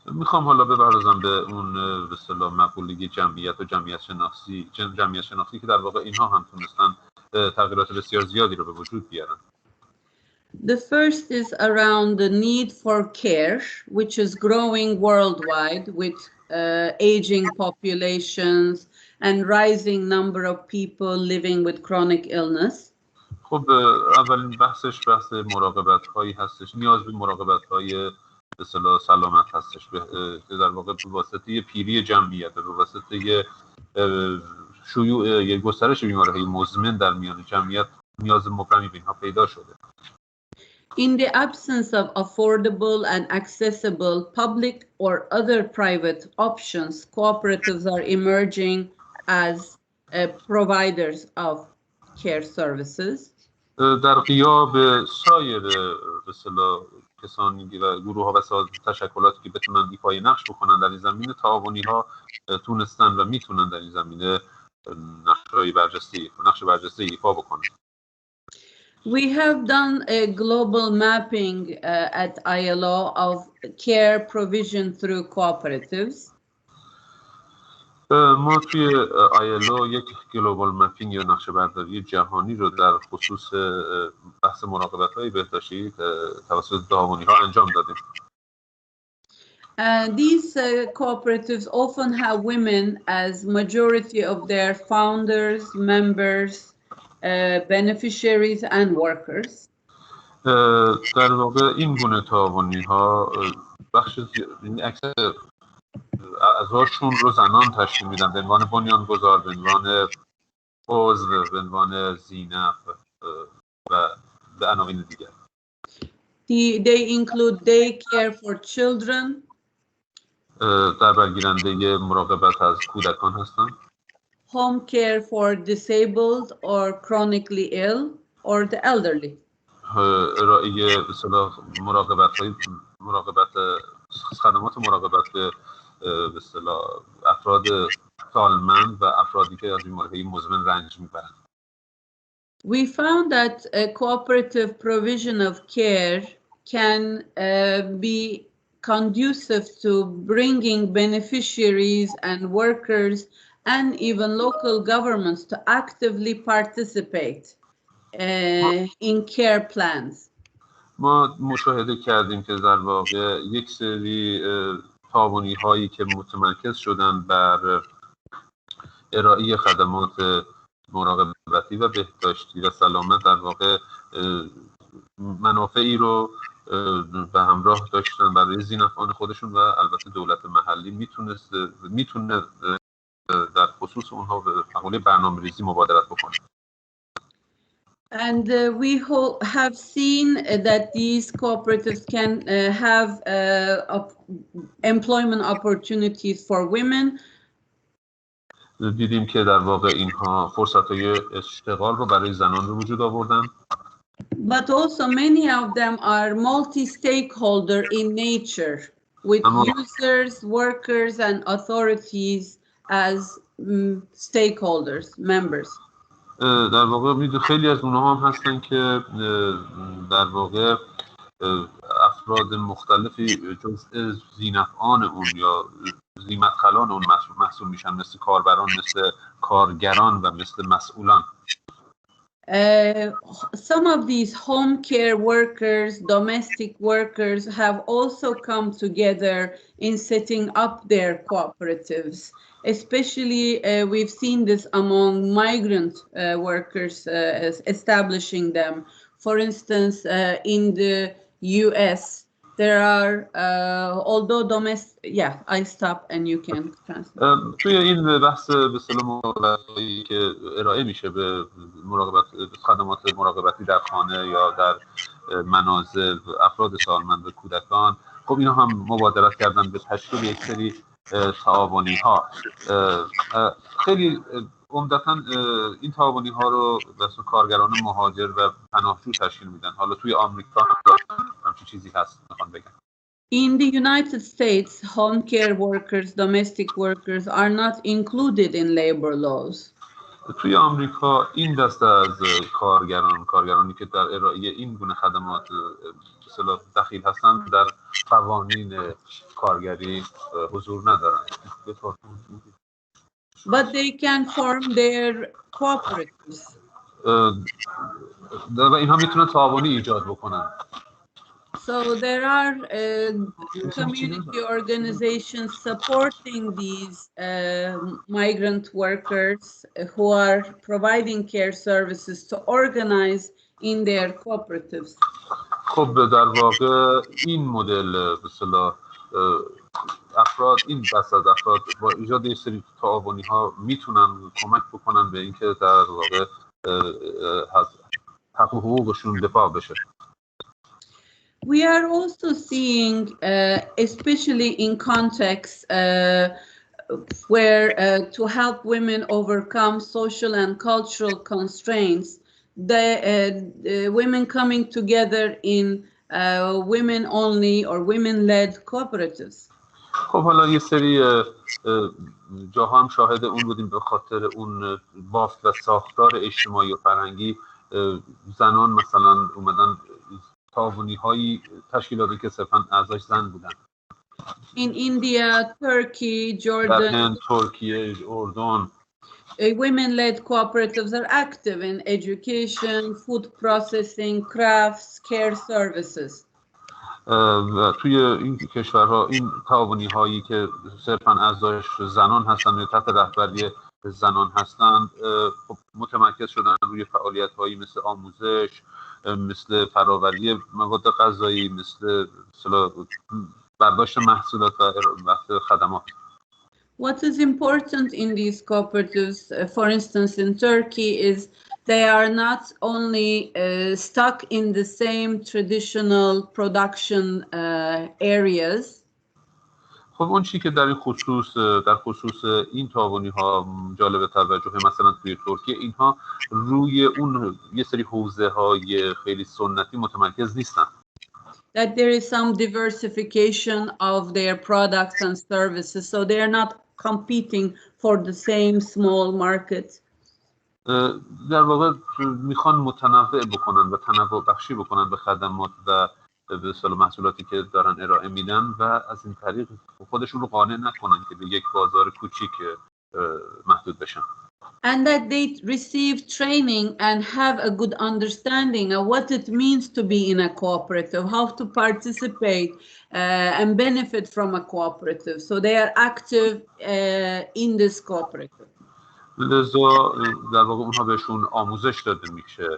میخوام حالا بپردازم به اون به اصطلاح مقوله جمعیت و جمعیت شناختی که در واقع اینها هم تونستن تغییرات بسیار زیادی رو به وجود بیارن. The first is around the need for care, which is growing worldwide with aging populations and rising number of people living with chronic illness. خب اولین بحث مراقبت هایی هستش، نیاز به مراقبت های به اصطلاح سلامت هستش که در واقع به واسطه پیری جمعیت، به واسطه شیوع گسترش بیماری‌های مزمن در میان جمعیت نیاز مبرمی به اینها پیدا شده. In the absence of affordable and accessible public or other private options, cooperatives are emerging as providers of care services. در غیاب سایر به اصطلاح کسانی و گروه ها و تشکلاتی که بتونن ایفای نقش بکنن در این زمینه، تعاونی ها تونستن و میتونن در این زمینه نقش برجسته ایفا بکنن. We have done a global mapping at ILO of care provision through cooperatives. ما توی ILO یک گلوبال مپینگ یا نقشه برداری جهانی رو در خصوص بحث مراقبت‌های بهداشتی توسط تعاونی ها انجام دادیم. These cooperatives often have women as majority of their founders, members, beneficiaries and workers. در واقع این گونه تعاونی ها بخش اکثر اعضاشون رو زنان تشکیل میدن به عنوان بنیانگذار، به عنوان عضو، به عنوان زینف و به عناوین دیگر. They include daycare for children. در برگیرنده مراقبت از کودکان هستند. Home care for disabled or chronically ill. or the elderly. ارائه به اصطلاح خدمات مراقبت به اصطلاح افراد سالمند و افرادی که از بیماری‌های مزمن رنج میبرند. We found that a cooperative provision of care can be conducive to bringing beneficiaries and workers and even local governments to actively participate in care plans. ما مشاهده کردیم که در واقع یک سری تعاونی هایی که متمرکز شدن بر ارائه خدمات مراقبتی و بهداشتی و سلامت در واقع منافعی رو به همراه داشتن برای ذی‌نفعان خودشون و البته دولت محلی میتونه در خصوص اونها به مقوله برنامه‌ریزی مبادرت بکنه. And we have seen that these cooperatives can have employment opportunities for women. دیدیم که در واقع اینها فرصت‌های اشتغال رو برای زنان به وجود آوردن. But also many of them are multi-stakeholder in nature, with users, workers, and authorities as stakeholders, members. در واقع خیلی از اونها هم هستن که در واقع افراد مختلفی جزء ذی‌نفعان اون یا ذی‌مدخلان اون محسوب میشن، مثل کاربران، مثل کارگران و مثل مسئولان. Some of these home care workers, domestic workers have also come together in setting up their cooperatives. Especially, we've seen this among migrant workers establishing them. For instance, in the US, there are, although domestic, yeah, I stop and you can translate. توی این بحث به اصطلاح مراقبتی که ارائه میشه به خدمات مراقبتی در خانه یا در منازل افراد سالمند و کودکان، خب اینا هم مبادرت کردن به تشکیل یک سری تعاونی ها. خیلی عمدتاً این تعاونی ها رو واسه کارگران مهاجر و پناهجو تشکیل میدن. حالا توی آمریکا همچین چیزی هست میخوام بگم. In the United States, home care workers, domestic workers are not included in labor laws. توی آمریکا این دسته از کارگرانی که در ارائه این گونه خدمات اصطلاح دخیل هستند در قوانین کارگری حضور ندارند. But they can form their cooperatives. و اینها میتونن تعاونی ایجاد بکنن. So there are community organizations supporting these migrant workers who are providing care services to organize in their cooperatives. خب در واقع این مدل به اصطلاح افراد این دسته از افراد با ایجاد یک سری تعاونی ها میتونن کمک بکنن به اینکه در واقع حق و حقوقشون دفاع بشه. We are also seeing, especially in contexts where to help women overcome social and cultural constraints, the women coming together in women-only or women-led cooperatives. خب حالا یه سری جاها هم شاهد اون بودیم به خاطر اون بافت و ساختار اجتماعی و فرهنگی، زنان مثلا اومدن تعاونی هایی تشکیلاتی که صرفاً اعضاش زن بودن. In India, Turkey, Jordan, در هند، ترکیه، اردن. Women-led cooperatives are active in education, food processing, crafts, care services. توی این کشورها این تعاونی هایی که صرفاً اعضاش زنان هستند یا تحت رهبری زنان هستند متمرکز شدن روی فعالیت هایی مثل آموزش، مثل فراوری مواد غذایی، مثل برداشت محصولات و خدمات. What is important in these cooperatives, for instance, in Turkey, is they are not only stuck in the same traditional production areas. خب اون چی که در خصوص این تعاونی ها جالب توجهه، مثلا توی ترکیه اینها روی اون یه سری حوزه های خیلی سنتی متمرکز نیستن. That there is some diversification of their products and services, so they are not competing for the same small market. در واقع میخوان متنوع بکنن و تنوع بخشی بکنن به خدمات و به اصطلاح محصولاتی که دارن ارائه میدن و از این طریق خودشون رو قانع نکنن که به یک بازار کوچیک محدود بشن. And that they receive training and have a good understanding of what it means to be in a cooperative, how to participate and benefit from a cooperative. So they are active in this cooperative. لذا در واقع اونها بهشون آموزش داده میشه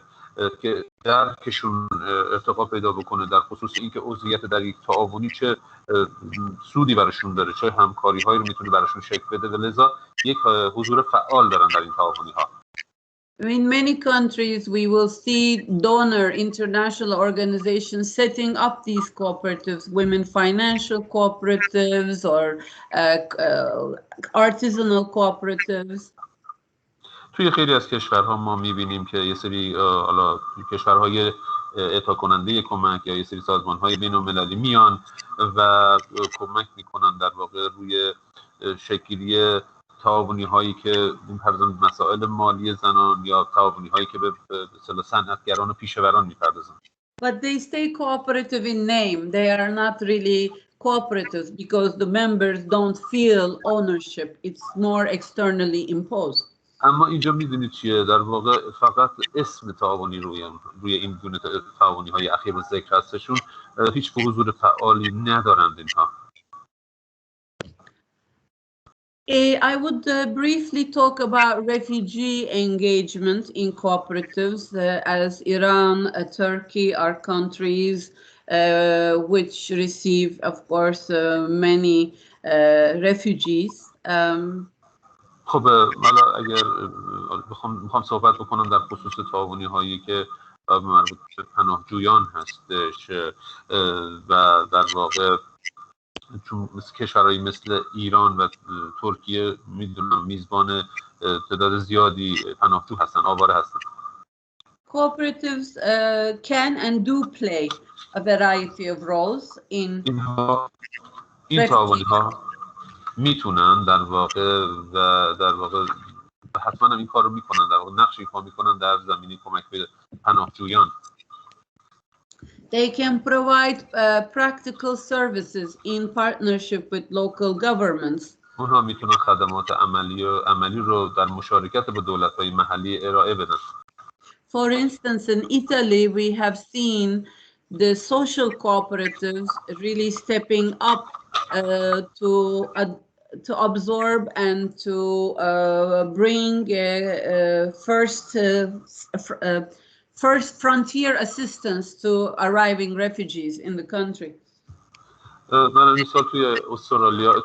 که درکشون ارتقا پیدا بکنه در خصوص اینکه عضویت در یک تعاونی چه سودی براشون داره، چه همکاری هایی رو میتونه براشون شکل بده و لذا یک حضور فعال دارن در این تعاونی ها. In many countries, we will see donor international organizations setting up these cooperatives, women financial cooperatives or artisanal cooperatives. توی خیلی از کشورها ما میبینیم که یه سری حالا کشورهای اعطا کننده کمک یا یه سری سازمانهای بین‌المللی میان و کمک میکنن در واقع روی شکلی تعاونی هایی که میپردازن مسائل مالی زنان یا تعاونی هایی که به اصطلاح صنعتگران و پیشوران میپردازن. But they stay cooperative in name. They are not really cooperatives because the members don't feel ownership. It's more externally imposed. اما اینجا میدونید چیه، در واقع فقط اسم تعاونی روی این گونه تعاونی های اخیر ذکر هستشون، هیچ حضور فعالی ندارند اینها. I would briefly talk about refugee engagement in cooperatives, as Iran, Turkey are countries which receive, of course, many refugees. خب حالا اگر میخوام صحبت بکنم در خصوص تعاونی هایی که مربوط به پناهجویان هستش و در واقع چون کشورهایی مثل ایران و ترکیه میدونم میزبان تعداد زیادی پناهجو هستن، آواره هستن. Cooperatives can and do play a variety of roles in این تعاونی ها میتونن در واقع حتما هم این کار رو میکنن، در واقع نقش ایفا میکنن در زمینه کمک به پناهجویان. They can provide practical services in partnership with local governments. اونها میتونن خدمات عملی رو در مشارکت با دولت‌های محلی ارائه بدن. For instance, in Italy, we have seen the social cooperatives really stepping up to absorb and to bring first frontier assistance to arriving refugees in the country. من مثال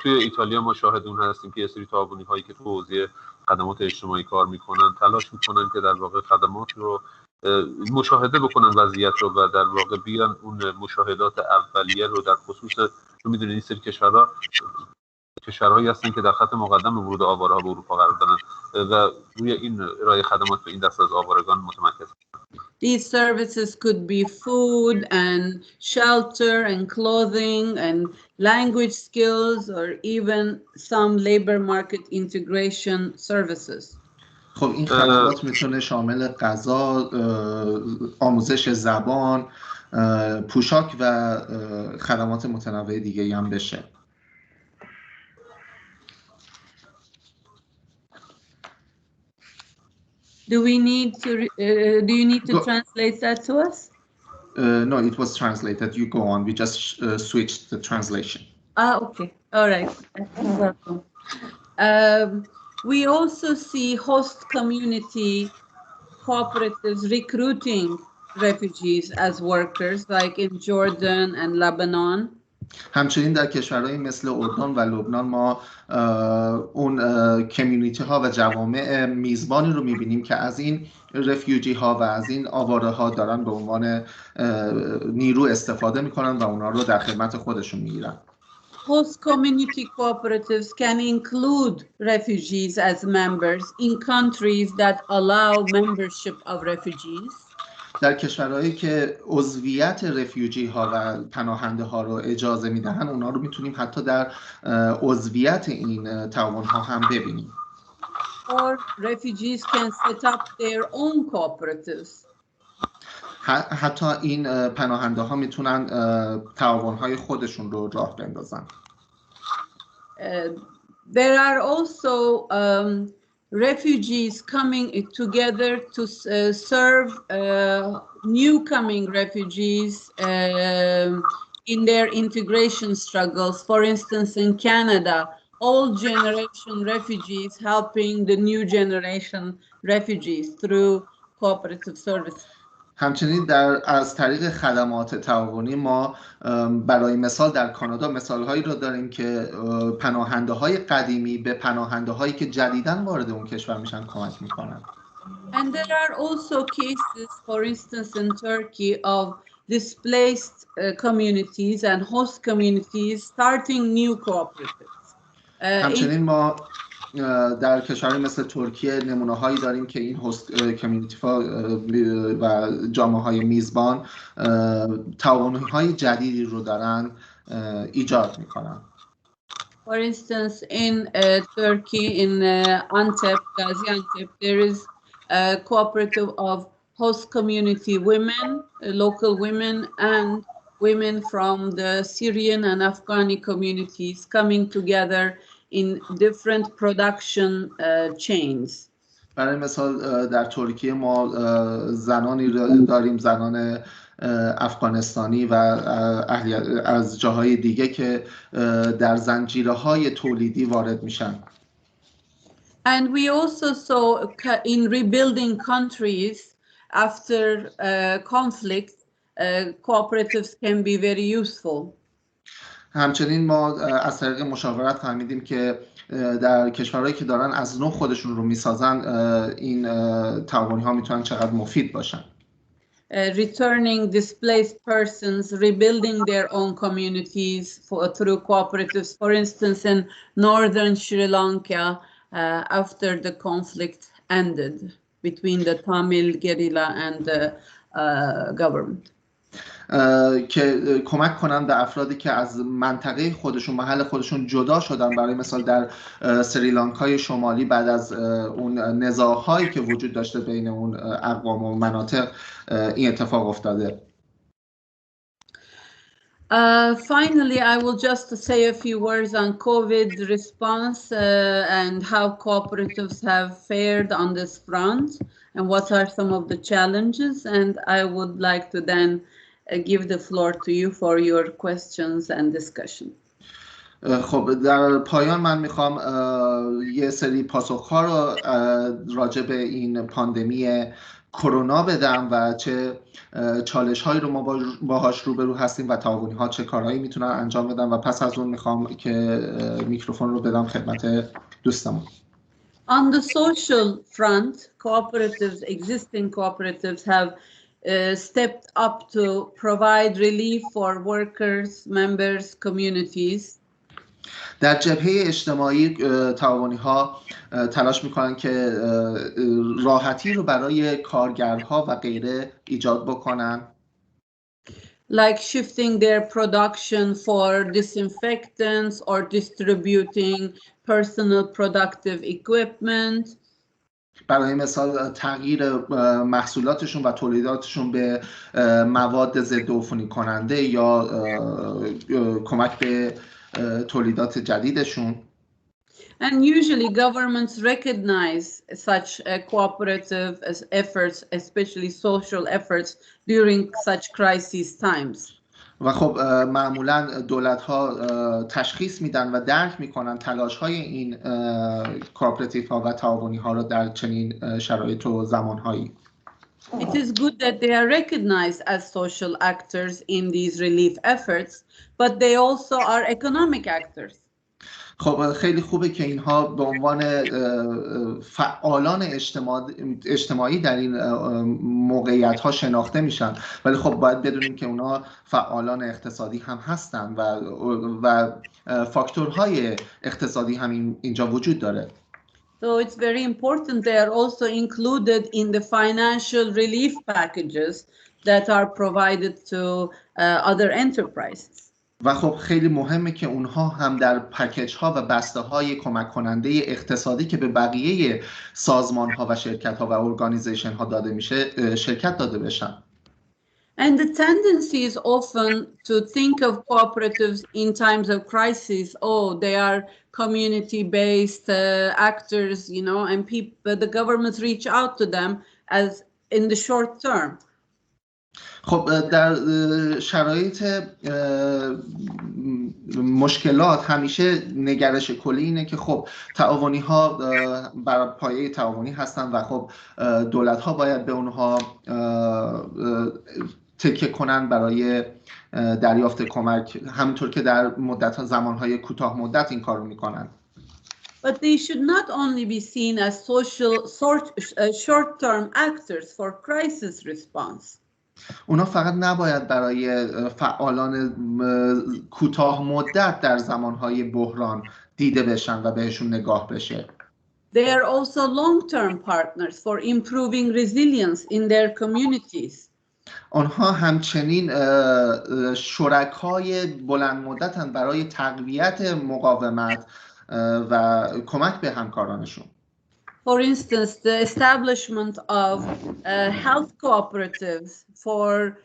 توی ایتالیا ما شاهد اون هستیم که یه سری تعاونی هایی که تو حوزه خدمات اجتماعی کار میکنن تلاش میکنن که در واقع خدمات رو مشاهده بکنن وضعیت رو و در واقع بیان اون مشاهدات اولیه رو در خصوص رو میدونید این سری کشورهایی هستن که در خط مقدم ورود آواره‌ها به اروپا قرار دارن و روی این ارائه خدمات به این دسته از آوارگان متمرکز. These services could be food and shelter and clothing and language skills or even some labor market integration services. خب این خدمات میتونه شامل غذا، آموزش زبان، پوشاک و خدمات متنوع دیگه هم بشه. Do you need to translate that to us? No, it was translated. You go on. We just switched the translation. Okay. All right. You're welcome. We also see host community cooperatives recruiting refugees as workers, like in Jordan and Lebanon. همچنین در کشورهای مثل اردن و لبنان ما اون کمیونیتی ها و جوامع میزبانی رو میبینیم که از این رفیوجی ها و از این آواره ها دارن به عنوان نیرو استفاده میکنن و اونا رو در خدمت خودشون میگیرن. host community cooperatives can include refugees as members in countries that allow membership of refugees. در کشورهایی که عضویت رفیوجی ها و پناهنده ها رو اجازه میدهن اونا رو میتونیم حتی در عضویت این تعاون ها هم ببینیم. Or refugees can set up their own cooperatives. حتی این پناهنده ها میتونن تعاون های خودشون رو راه بندازن. There are also refugees coming together to serve new coming refugees in their integration struggles. For instance, in Canada, old generation refugees helping the new generation refugees through cooperative services. همچنین از طریق خدمات تعاونی ما برای مثال در کانادا مثالهایی رو داریم که پناهنده های قدیمی به پناهنده هایی که جدیداً وارد اون کشور میشن کمک میکنن. And there are also cases, for instance, in Turkey of displaced communities and host communities starting new cooperatives. همچنین ما در کشوری مثل ترکیه نمونه هایی داریم که این هست کمیونیتی و جامعه های میزبان تعاون های جدیدی رو دارن ایجاد میکنن. For instance, in Turkey, in Gaziantep, there is a cooperative of host community women, local women, and women from the Syrian and Afghani communities coming together in different production chains. برای مثال در ترکیه ما زنانی داریم، زنان افغانستانی و از جاهای دیگه که در زنجیره‌های تولیدی وارد میشن. And we also saw in rebuilding countries after conflict, cooperatives can be very useful. همچنین ما از طریق مشاورت فهمیدیم که در کشورهایی که دارن از نو خودشون رو میسازن این تعاونی ها میتونن چقدر مفید باشن. Returning displaced persons, rebuilding their own communities through cooperatives. For instance, in northern Sri Lanka, after the conflict ended between the Tamil guerrilla and the government. که کمک کنن به افرادی که از منطقه خودشون، محل خودشون جدا شدن. برای مثال در سریلانکای شمالی بعد از اون نزاع‌هایی که وجود داشته بین اون اقوام و مناطق این اتفاق افتاده. Finally, I will just say a few words on COVID response and how cooperatives have fared on this front and what are some of the challenges. And I would like to then give the floor to you for your questions and discussion. خب در پایان من میخوام یه سری پاسخ‌ها رو راجع به این پاندمی کرونا بدم و چه چالش‌هایی رو ما باهاش روبرو هستیم و تعاونی‌ها چه کارهایی میتونن انجام بدن و پس از اون میخوام که میکروفون رو بدم خدمت دوستمون. On the social front, cooperatives, existing cooperatives have stepped up to provide relief for workers, members, communities. در جبهه اجتماعی تعاونی‌ها تلاش میکنن که راحتی رو برای کارگرها و غیره ایجاد بکنن. Like shifting their production for disinfectants or distributing personal productive equipment. برای مثال تغییر محصولاتشون و تولیداتشون به مواد ضد عفونی کننده یا کمک به تولیدات جدیدشون. And usually governments recognize such cooperative efforts, especially social efforts during such crisis times. و خب معمولا دولت‌ها تشخیص میدن و درک میکنن تلاش‌های این کوآپراتیوها و تعاونی‌ها رو در چنین شرایط و زمان‌هایی. It is good that they are recognized as social actors in these relief efforts, but they also are economic actors. خب خیلی خوبه که اینها به عنوان فعالان اجتماعی در این موقعیت ها شناخته میشن، ولی خب باید بدونیم که اونا فعالان اقتصادی هم هستن و فاکتورهای اقتصادی هم اینجا وجود داره. So it's very important they are also included in the financial relief packages that are provided to other enterprises. و خب خیلی مهمه که اونها هم در پکیج ها و بسته های کمک کننده اقتصادی که به بقیه سازمان ها و شرکت ها و ارگانیزیشن ها داده میشه شرکت داده بشن. And the tendency is often to think of cooperatives in times of crisis. Oh, they are community-based actors, you know, and the governments reach out to them as in the short term. خب در شرایط مشکلات همیشه نگرش کلی اینه که خب تعاونی ها بر پایه تعاونی هستن و خب دولت ها باید به اونها تکیه کنن برای دریافت کمک، همونطور که در زمانهای کوتاه مدت این کارو میکنن. But they should not only be seen as short-term actors for crisis response. اونا فقط نباید برای فعالان کوتاه مدت در زمانهای بحران دیده بشن و بهشون نگاه بشه. They are also long-term partners for improving resilience in their communities. آنها همچنین شرکای بلند مدتن برای تقویت مقاومت و کمک به همکارانشون. For instance, the establishment of health cooperatives for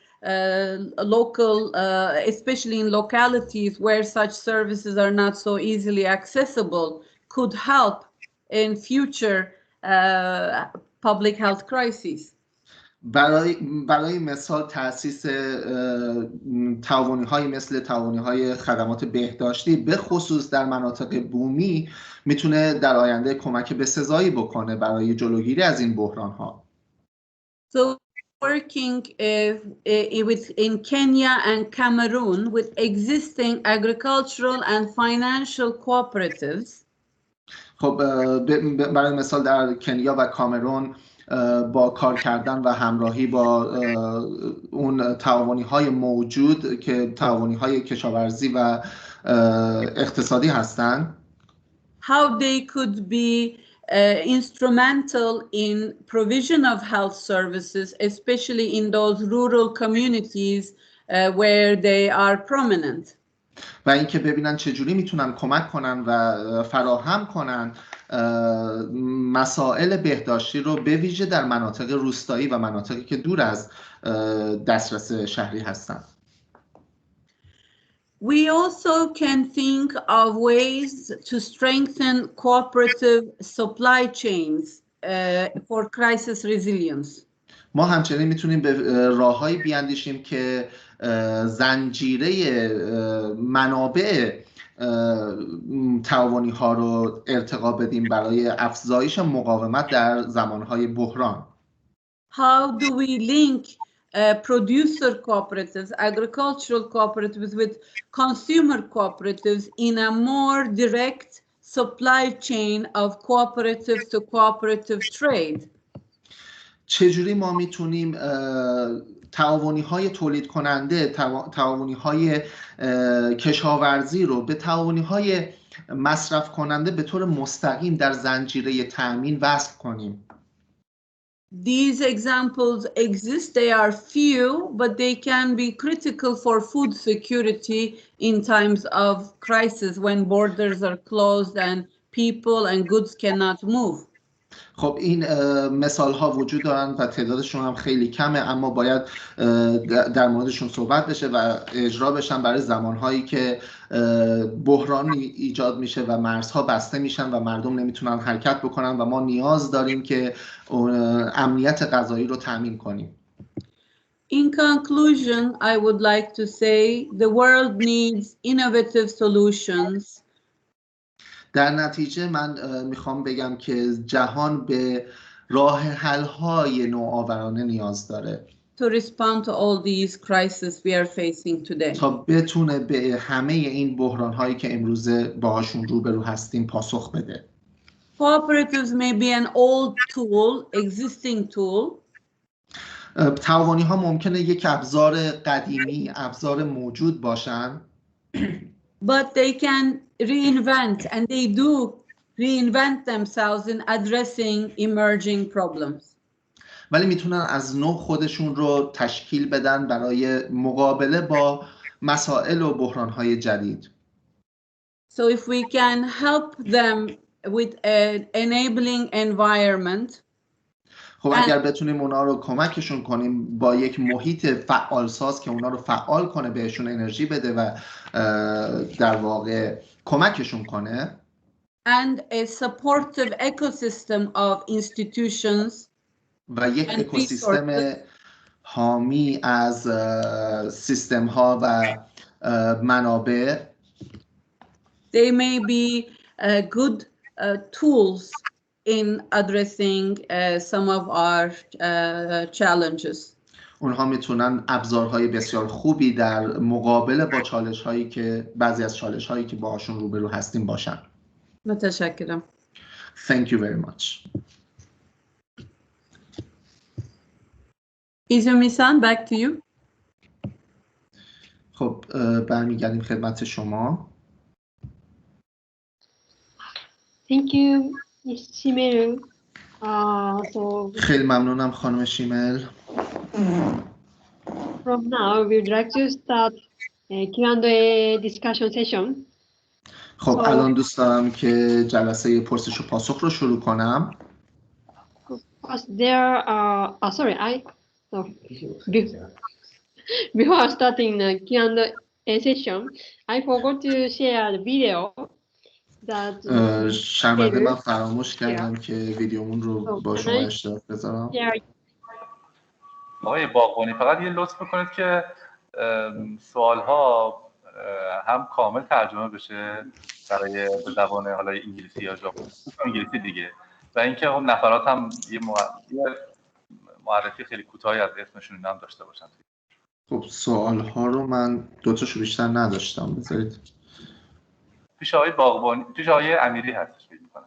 local, especially in localities where such services are not so easily accessible, could help in future public health crises. برای مثال تأسیس تعاونی‌های مثل تعاونی‌های خدمات بهداشتی به خصوص در مناطق بومی میتونه در آینده کمک بسزایی بکنه برای جلوگیری از این بحران‌ها. So working in Kenya and Cameroon with existing agricultural and financial cooperatives. خب برای مثال در کنیا و کامرون با کار کردن و همراهی با اون تعاونی‌های موجود که تعاونی‌های کشاورزی و اقتصادی هستند، how they could be instrumental in provision of health services, especially in those rural communities where they are prominent. و اینکه ببینن چجوری میتونن کمک کنن و فراهم کنن مسائل بهداشتی رو به ویژه در مناطق روستایی و مناطقی که دور از دسترس شهری هستن. We also can think of ways to strengthen cooperative supply chains for crisis resilience. ما همچنین میتونیم به راههایی بیاندیشیم که زنجیره منابع تعاونی ها رو ارتقا بدیم برای افزایش مقاومت در زمانهای بحران. How do we link producer cooperatives, agricultural cooperatives with consumer cooperatives in a more direct supply chain of cooperative to cooperative trade? چجوری ما میتونیم تعاونی‌های تولید کننده، تعاونی‌های کشاورزی رو به تعاونی‌های مصرف کننده به طور مستقیم در زنجیره تأمین وصل کنیم؟ These examples exist. They are few, but they can be critical for food security in times of crisis when borders are closed and people and goods cannot move. خب این مثال ها وجود دارن و تعدادشون هم خیلی کمه، اما باید در موردشون صحبت بشه و اجرا بشن برای زمانهایی که بحران ایجاد میشه و مرزها بسته میشن و مردم نمیتونن حرکت بکنن و ما نیاز داریم که امنیت غذایی رو تامین کنیم. In conclusion, I would like to say the world needs innovative solutions. در نتیجه من میخوام بگم که جهان به راه حل های نوآورانه نیاز داره. to respond to all these crises we are facing today. تا بتونه به همه این بحران هایی که امروزه باهاشون روبرو هستیم پاسخ بده. Cooperatives may be an old tool, existing tool. تعاونی ها ممکنه یک ابزار قدیمی، ابزار موجود باشن. But they can reinvent, and they do reinvent themselves in addressing emerging problems. ولی میتونن از نو خودشون رو تشکیل بدن برای مقابله با مسائل و بحران‌های جدید. So if we can help them with an enabling environment, خب اگر بتونیم اونا رو کمکشون کنیم با یک محیط فعالساز که اونا رو فعال کنه، بهشون انرژی بده و در واقع کمکشون کنه. And a supportive ecosystem of institutions و یک اکوسیستم حامی از سیستم ها و منابع. They may be good tools in addressing some of our challenges. اونها میتونن ابزارهای بسیار خوبی در مقابله با چالش هایی که بعضی از چالش هایی که باهاشون روبرو هستیم باشن. متشکرم. Thank you very much. ایزومی-سان, back to you. خب برمیگردیم خدمت شما. Thank you, Shimel. خیلی ممنونم خانم شیمل. From now, we would like to start a Q&A discussion session. خب الان دوست دارم که جلسه پرسش و پاسخ رو شروع کنم. Before starting the Q&A session, I forgot to share the video that شرمنده من فراموش کردم که ویدیومون رو با شما اشتراک بذارم. آقای باغبانی فقط یه لطف بکنید که سوال‌ها هم کامل ترجمه بشه برای به زبان حالا انگلیسی یا ژاپنی، انگلیسی دیگه، و اینکه خب نفرات هم یه معرفی خیلی کوتاهی از اسمشون هم داشته باشن. خب سوال‌ها رو من دو تاشو بیشتر نداشتم، بذارید پیش آقای باغبانی، پیش آقای امیری هستش فکر می‌کنم.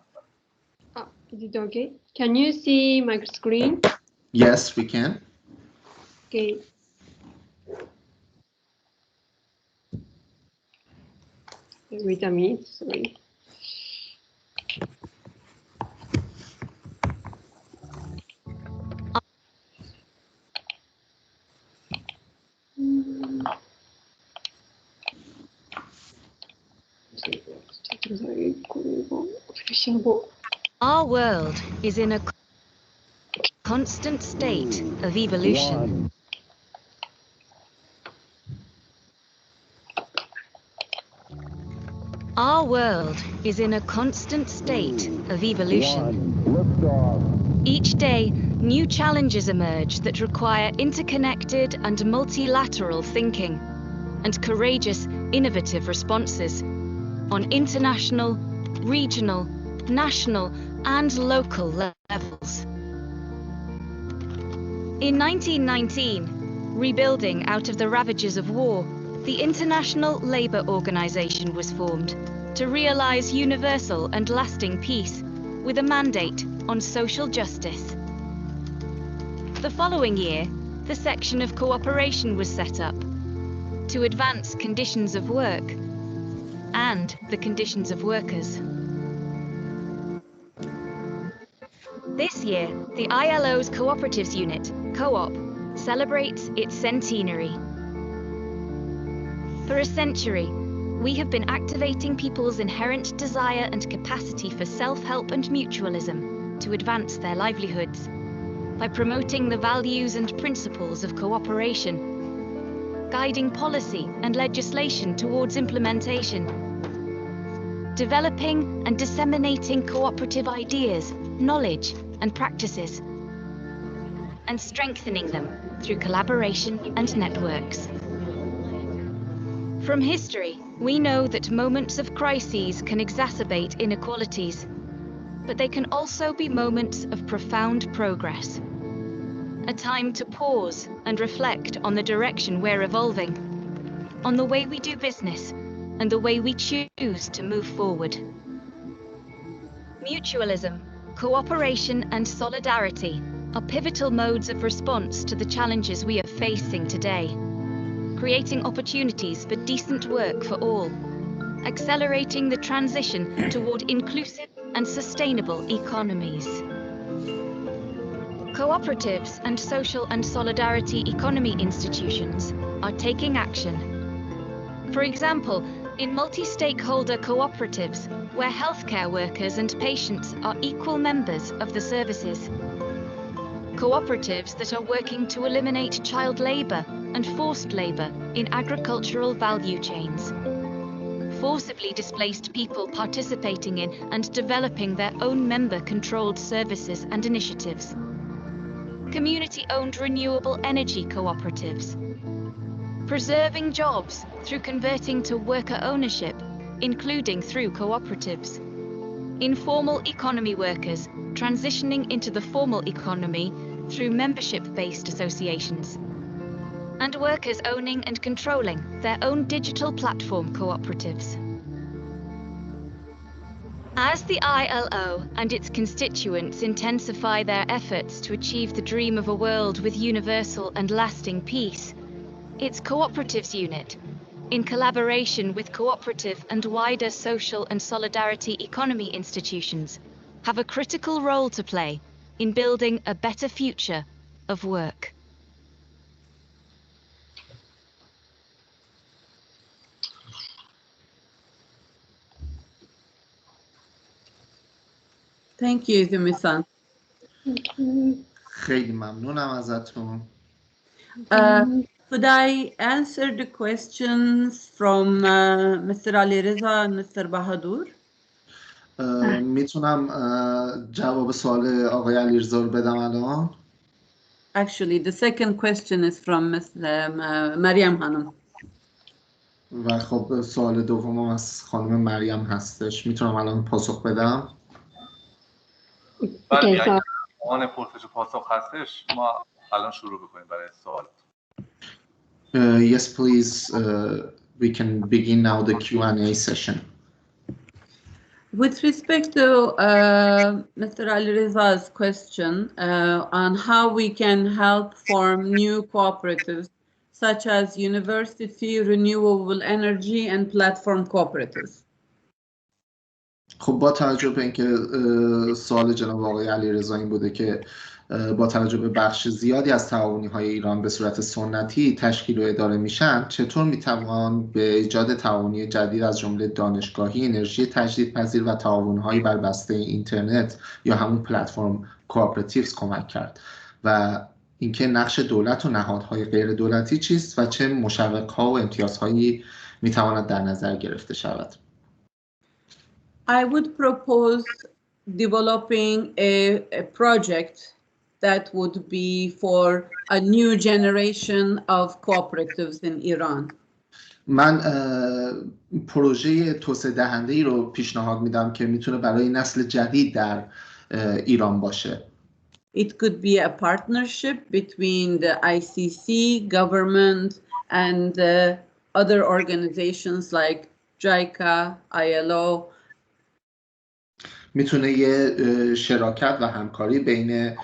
Is it okay? Can you see my screen? Yes, we can. Okay. Wait a minute, sorry. Our world is in a constant state of evolution. Our world is in a constant state of evolution. Each day, new challenges emerge that require interconnected and multilateral thinking and courageous, innovative responses on international, regional, national, and local levels. In 1919, rebuilding out of the ravages of war, the International Labour Organization was formed to realize universal and lasting peace with a mandate on social justice. The following year, the section of cooperation was set up to advance conditions of work and the conditions of workers. This year, the ILO's Cooperatives unit, Co-op, celebrates its centenary. For a century, we have been activating people's inherent desire and capacity for self-help and mutualism to advance their livelihoods by promoting the values and principles of cooperation, guiding policy and legislation towards implementation, developing and disseminating cooperative ideas, knowledge, and practices, and strengthening them through collaboration and networks. From history, we know that moments of crises can exacerbate inequalities, but they can also be moments of profound progress. a time to pause and reflect on the direction we're evolving, on the way we do business, and the way we choose to move forward. Mutualism, cooperation, and solidarity are pivotal modes of response to the challenges we are facing today, creating opportunities for decent work for all, accelerating the transition toward inclusive and sustainable economies. Cooperatives and social and solidarity economy institutions are taking action. For example, in multi-stakeholder cooperatives, where healthcare workers and patients are equal members of the services. Cooperatives that are working to eliminate child labour and forced labour in agricultural value chains. Forcibly displaced people participating in and developing their own member-controlled services and initiatives. Community-owned renewable energy cooperatives. Preserving jobs through converting to worker ownership, including through cooperatives. Informal economy workers transitioning into the formal economy through membership-based associations. And workers owning and controlling their own digital platform cooperatives. As the ILO and its constituents intensify their efforts to achieve the dream of a world with universal and lasting peace, its Cooperatives unit, in collaboration with cooperative and wider social and solidarity economy institutions, have a critical role to play in building a better future of work. Thank you, Yumi-san. خیلی ممنونم ازتون. Could I answer the questions from Mr. Ali Reza and Mr. Bahadur? میتونم جواب سوال آقای علیرضا رو بدم الان؟ Actually, the second question is from Ms. Mariam Hanum. و خب سوال دومم از خانم مریم هستش. میتونم الان پاسخ بدم؟ بله، اگر آن پرسش و پاسخ هستش ما الان شروع بکنیم برای سوال. Yes, please. We can begin now the Q&A session. With respect to Mr. Ali Reza's question on how we can help form new cooperatives, such as university, renewable energy, and platform cooperatives. خب با توجه به اینکه سوال جناب آقای علیرضا این بوده که با توجه به بخش زیادی از تعاونی‌های ایران به صورت سنتی تشکیل و اداره میشن، چطور میتوان به ایجاد تعاونی جدید از جمله دانشگاهی، انرژی تجدیدپذیر و تعاون‌های بر بسته اینترنت یا همون پلتفرم کوآپراتیوز کمک کرد و اینکه نقش دولت و نهادهای غیر دولتی چیست و چه مشوق‌ها و امتیازهایی میتواند در نظر گرفته شود؟ I would propose developing a project that would be for a new generation of cooperatives in Iran. من پروژه توسعه دهنده‌ای رو پیشنهاد میدم که میتونه برای نسل جدید در ایران باشه. It could be a partnership between the ICC, government, and other organizations like JICA, ILO. میتونه یه شراکت و همکاری بین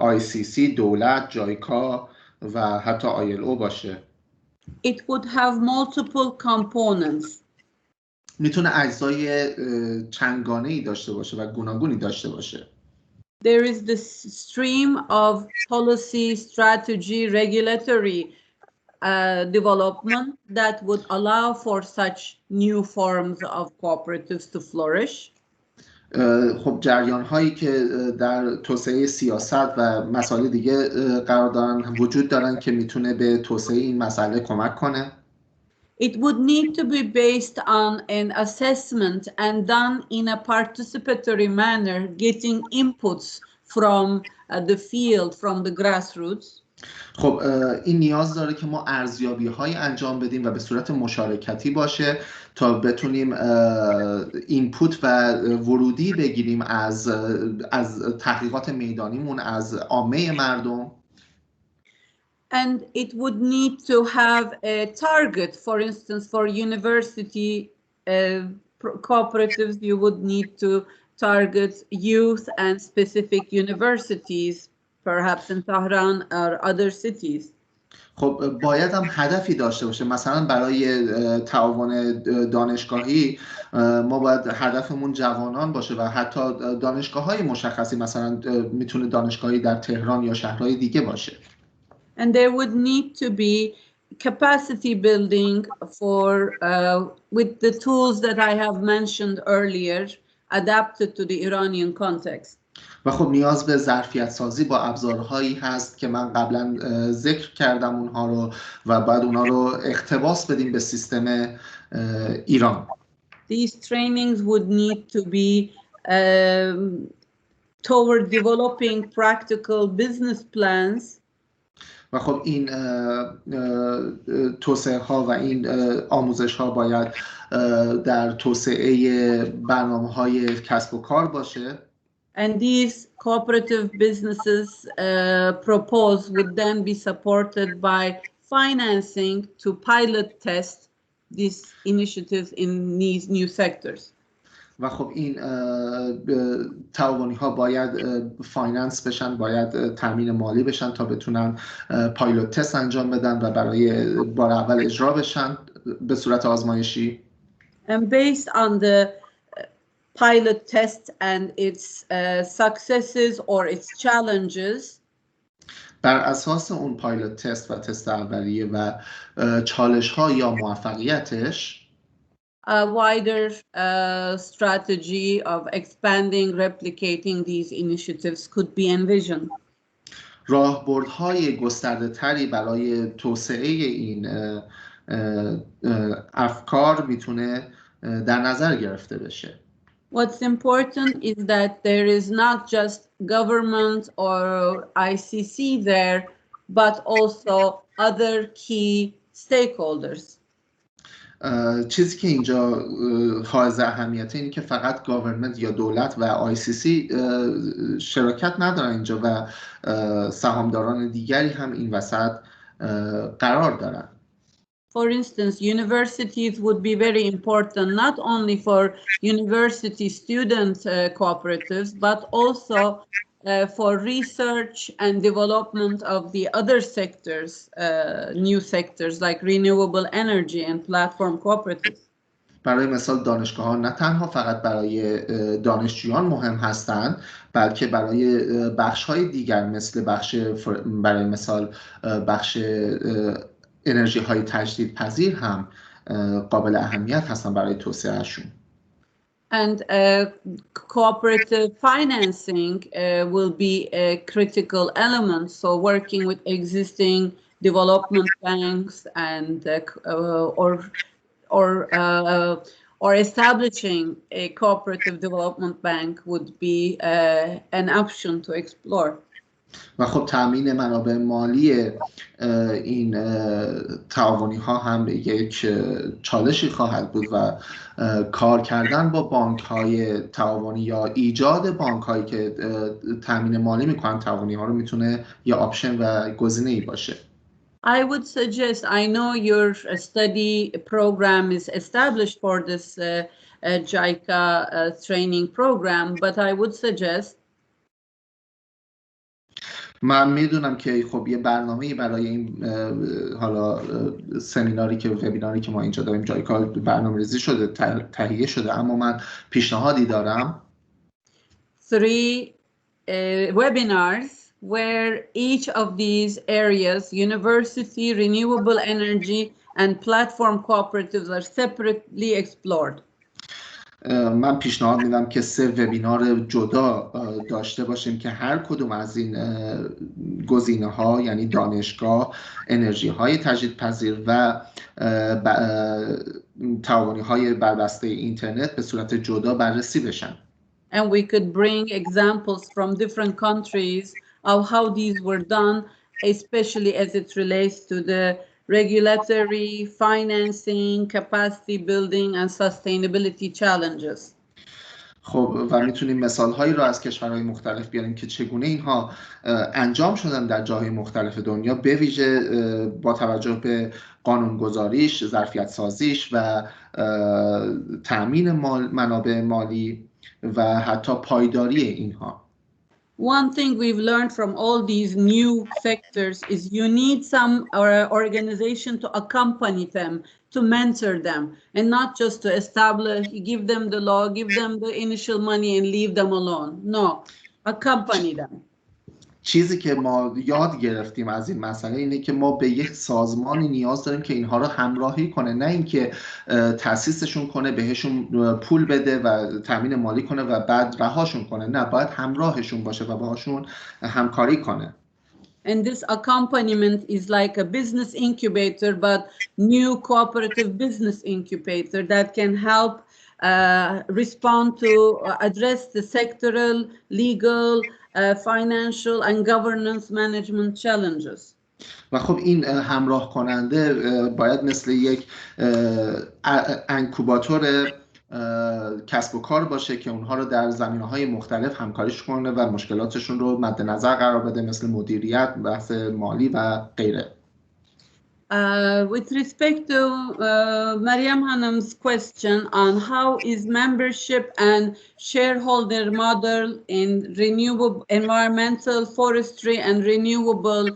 ICC، دولت، جایکا و حتی ILO باشه. It would have multiple components. میتونه اجزای چندگانه‌ای داشته باشه و گوناگونی داشته باشه. There is this stream of policy, strategy, regulatory development that would allow for such new forms of cooperatives to flourish. خب جریان هایی که در توسعه سیاست و مسائل دیگه قرار دارن وجود دارن که میتونه به توسعه این مسئله کمک کنه. It would need to be based on an assessment and done in a participatory manner, getting inputs from the field, from the grassroots. خب این نیاز داره که ما ارزیابی‌های انجام بدیم و به صورت مشارکتی باشه تا بتونیم اینپوت و ورودی بگیریم از تحقیقات میدانیمون، از عامه مردم. And it would need to have a target. For instance, for university cooperatives, you would need to target youth and specific universities, perhaps in Tehran or other cities. خب باید هم هدفی داشته باشه. مثلا برای تعاون دانشگاهی ما باید هدفمون جوانان باشه و حتی دانشگاه‌های مشخصی، مثلا میتونه دانشگاهی در تهران یا شهرهای دیگه باشه. And there would need to be capacity building for with the tools that I have mentioned earlier, adapted to the Iranian context. و خب نیاز به ظرفیت سازی با ابزارهایی هست که من قبلا ذکر کردم اونها رو و بعد اونها رو اقتباس بدیم به سیستم ایران. These trainings would need to be toward developing practical business plans. و خب این توسعه ها و این آموزش ها باید در توسعه برنامه های کسب و کار باشه. And these cooperative businesses proposed would then be supported by financing to pilot test these initiatives in these new sectors. و خب این تعاونی ها باید فایننس بشن، باید تامین مالی بشن تا بتونن پایلوت تست انجام بدن و برای بار اول اجرا بشن به صورت آزمایشی. And based on the pilot test and its successes or its challenges, بر اساس اون پایلوت تست و تست اولیه و چالش ها یا موفقیتش a wider strategy of expanding, replicating these initiatives could be envisioned. راهبردهای گسترده تری برای توسعه این افکار میتونه در نظر گرفته بشه. What's important is that there is not just government or ICC there, but also other key stakeholders. چیزی که اینجا حائز اهمیته اینه که فقط گاورمنت یا دولت و ICC شراکت ندارن اینجا و سهامداران دیگری هم این وسط قرار دارن. For instance, universities would be very important not only for university student cooperatives, but also for research and development of the other sectors, new sectors like renewable energy and platform cooperatives. برای مثال دانشگاه‌ها نه تنها فقط برای دانشجویان مهم هستند، بلکه برای بخش‌های دیگر مثل برای مثال بخش انرژی های تجدید پذیر هم قابل اهمیت هستن برای توسعهشون. And cooperative financing will be a critical element. So working with existing development banks and or establishing a cooperative development bank would be an option to explore. و خب تامین منابع مالی این تعاونی ها هم یک چالشی خواهد بود و کار کردن با بانک های تعاونی یا ایجاد بانک هایی که تامین مالی میکنن تعاونی ها رو میتونه یه آپشن و گزینه‌ای باشه. I would suggest, I know your study program is established for this JICA training program, but I would suggest من میدونم که خب یه برنامه‌ای برای این حالا سمیناری که وبیناری که ما اینجا داریم جایکا برنامه‌ریزی شده، تهیه شده، اما من پیشنهادی دارم 3 webinars where each of these areas, university, renewable energy, and platform cooperatives are separately explored. من پیشنهاد میدم که 3 وبینار جدا داشته باشیم که هر کدوم از این گزینه‌ها یعنی دانشگاه، انرژی های تجدیدپذیر و تعاونی‌های بر بسته اینترنت به صورت جدا بررسی بشن. And we could bring examples from different countries of how these were done, especially as it relates to the regulatory, financing, capacity building, and sustainability challenges. خب و میتونیم مثالهایی رو از کشورهای مختلف بیاریم که چگونه اینها انجام شدن در جاهای مختلف دنیا، به ویژه با توجه به قانونگذاریش، ظرفیت سازیش و تأمین منابع مالی و حتی پایداری اینها. One thing we've learned from all these new sectors is you need some organization to accompany them, to mentor them, and not just to establish, give them the law, give them the initial money and leave them alone. No, accompany them. چیزی که ما یاد گرفتیم از این مسئله اینه که ما به یک سازمانی نیاز داریم که اینها رو همراهی کنه، نه اینکه تأسیسشون کنه، بهشون پول بده و تامین مالی کنه و بعد رهاشون کنه. نه، باید همراهشون باشه و باهاشون همکاری کنه. And this accompaniment is like a business incubator, but new cooperative business incubator that can help respond to address the sectoral, legal, financial and governance management challenges. و خب این همراه کننده باید مثل یک انکوباتور کسب و کار باشه که اونها رو در زمینه‌های مختلف همکاریش کنه و مشکلاتشون رو مد نظر قرار بده، مثل مدیریت، بحث مالی و غیره. With respect to Mariam Hanum's question on how is membership and shareholder model in renewable environmental, forestry and renewable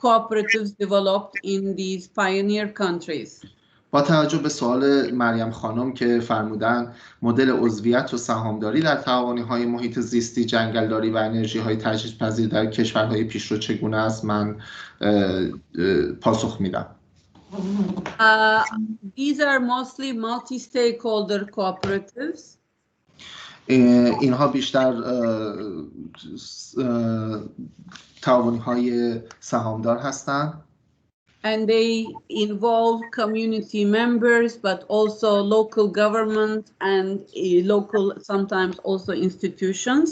cooperatives developed in these pioneer countries. با توجه به سوال مریم خانم که فرمودن مدل عضویت و سهامداری در تعاونی‌های محیط زیستی، جنگلداری و انرژی‌های تجدیدپذیر در کشورهای پیشرو چگونه است، من پاسخ میدم. These are mostly multi-stakeholder cooperatives. اینها بیشتر تعاونی‌های سهامدار هستند. And they involve community members, but also local government and local, sometimes also institutions.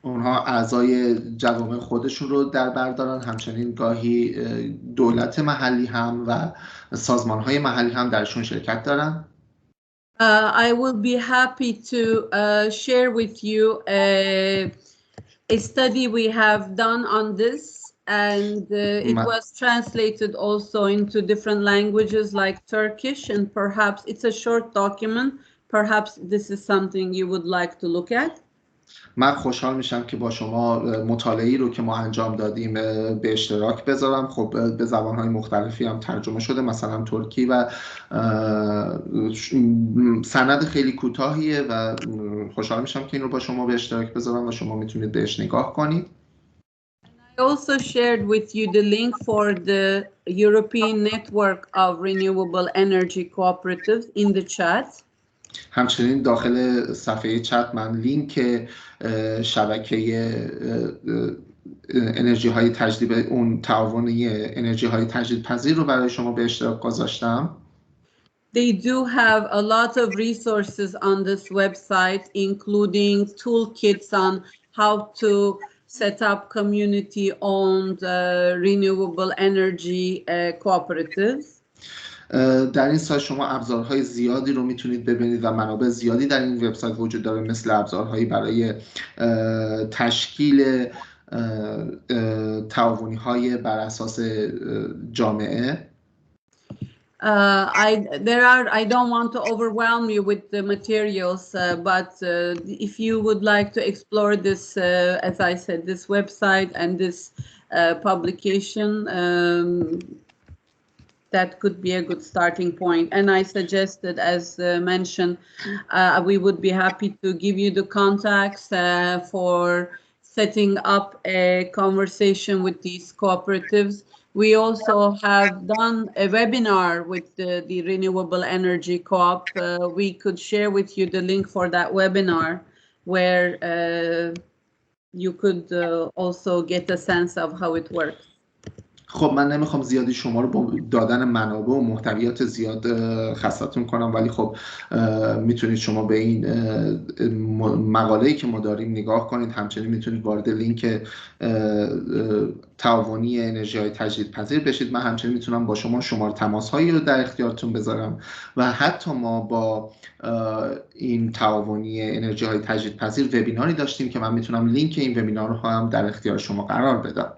اونها اعضای جوامع خودشون رو در بر دارن، همچنین گاهی دولت محلی هم و سازمان‌های محلی هم درشون شرکت دارن. I will be happy to share with you a study we have done on this, and it was translated also into different languages like Turkish, and perhaps it's a short document. Perhaps this is something you would like to look at. من خوشحال میشم که با شما مطالعه‌ای رو که ما انجام دادیم به اشتراک بذارم. خب به زبان‌های مختلفی هم ترجمه شده، مثلا ترکی، و سند خیلی کوتاهیه و خوشحال میشم که این رو با شما به اشتراک بذارم و شما میتونید بهش نگاه کنید. I also shared with you the link for the European network of renewable energy cooperatives in the chat. همچنین داخل صفحه چت من لینک شبکه انرژی های تجدید، اون تعاونی انرژی های تجدیدپذیر رو برای شما به اشتراک گذاشتم. They do have a lot of resources on this website, including toolkits on how to set up community-owned renewable energy cooperatives. در این سایت شما ابزارهای زیادی رو میتونید ببینید و منابع زیادی در این وبسایت وجود داره، مثل ابزارهایی برای تشکیل تعاونی‌های بر اساس جامعه. I don't want to overwhelm you with the materials, but if you would like to explore this, as I said, this website and this publication, that could be a good starting point. And I suggested, as mentioned, we would be happy to give you the contacts for setting up a conversation with these cooperatives. We also have done a webinar with the Renewable Energy Co-op. We could share with you the link for that webinar where you could also get a sense of how it works. خب من نمیخوام زیادی شما رو با دادن منابع و محتویات زیاد خستتون کنم، ولی خب میتونید شما به این مقاله‌ای که ما داریم نگاه کنید. همچنین میتونید وارد لینک تعاونی انرژی‌های تجدیدپذیر بشید. من همچنین میتونم با شما شماره تماس‌هایی رو در اختیارتون بذارم و حتی ما با این تعاونی انرژی‌های تجدیدپذیر وبیناری داشتیم که من میتونم لینک این وبینار رو هم در اختیار شما قرار بدم.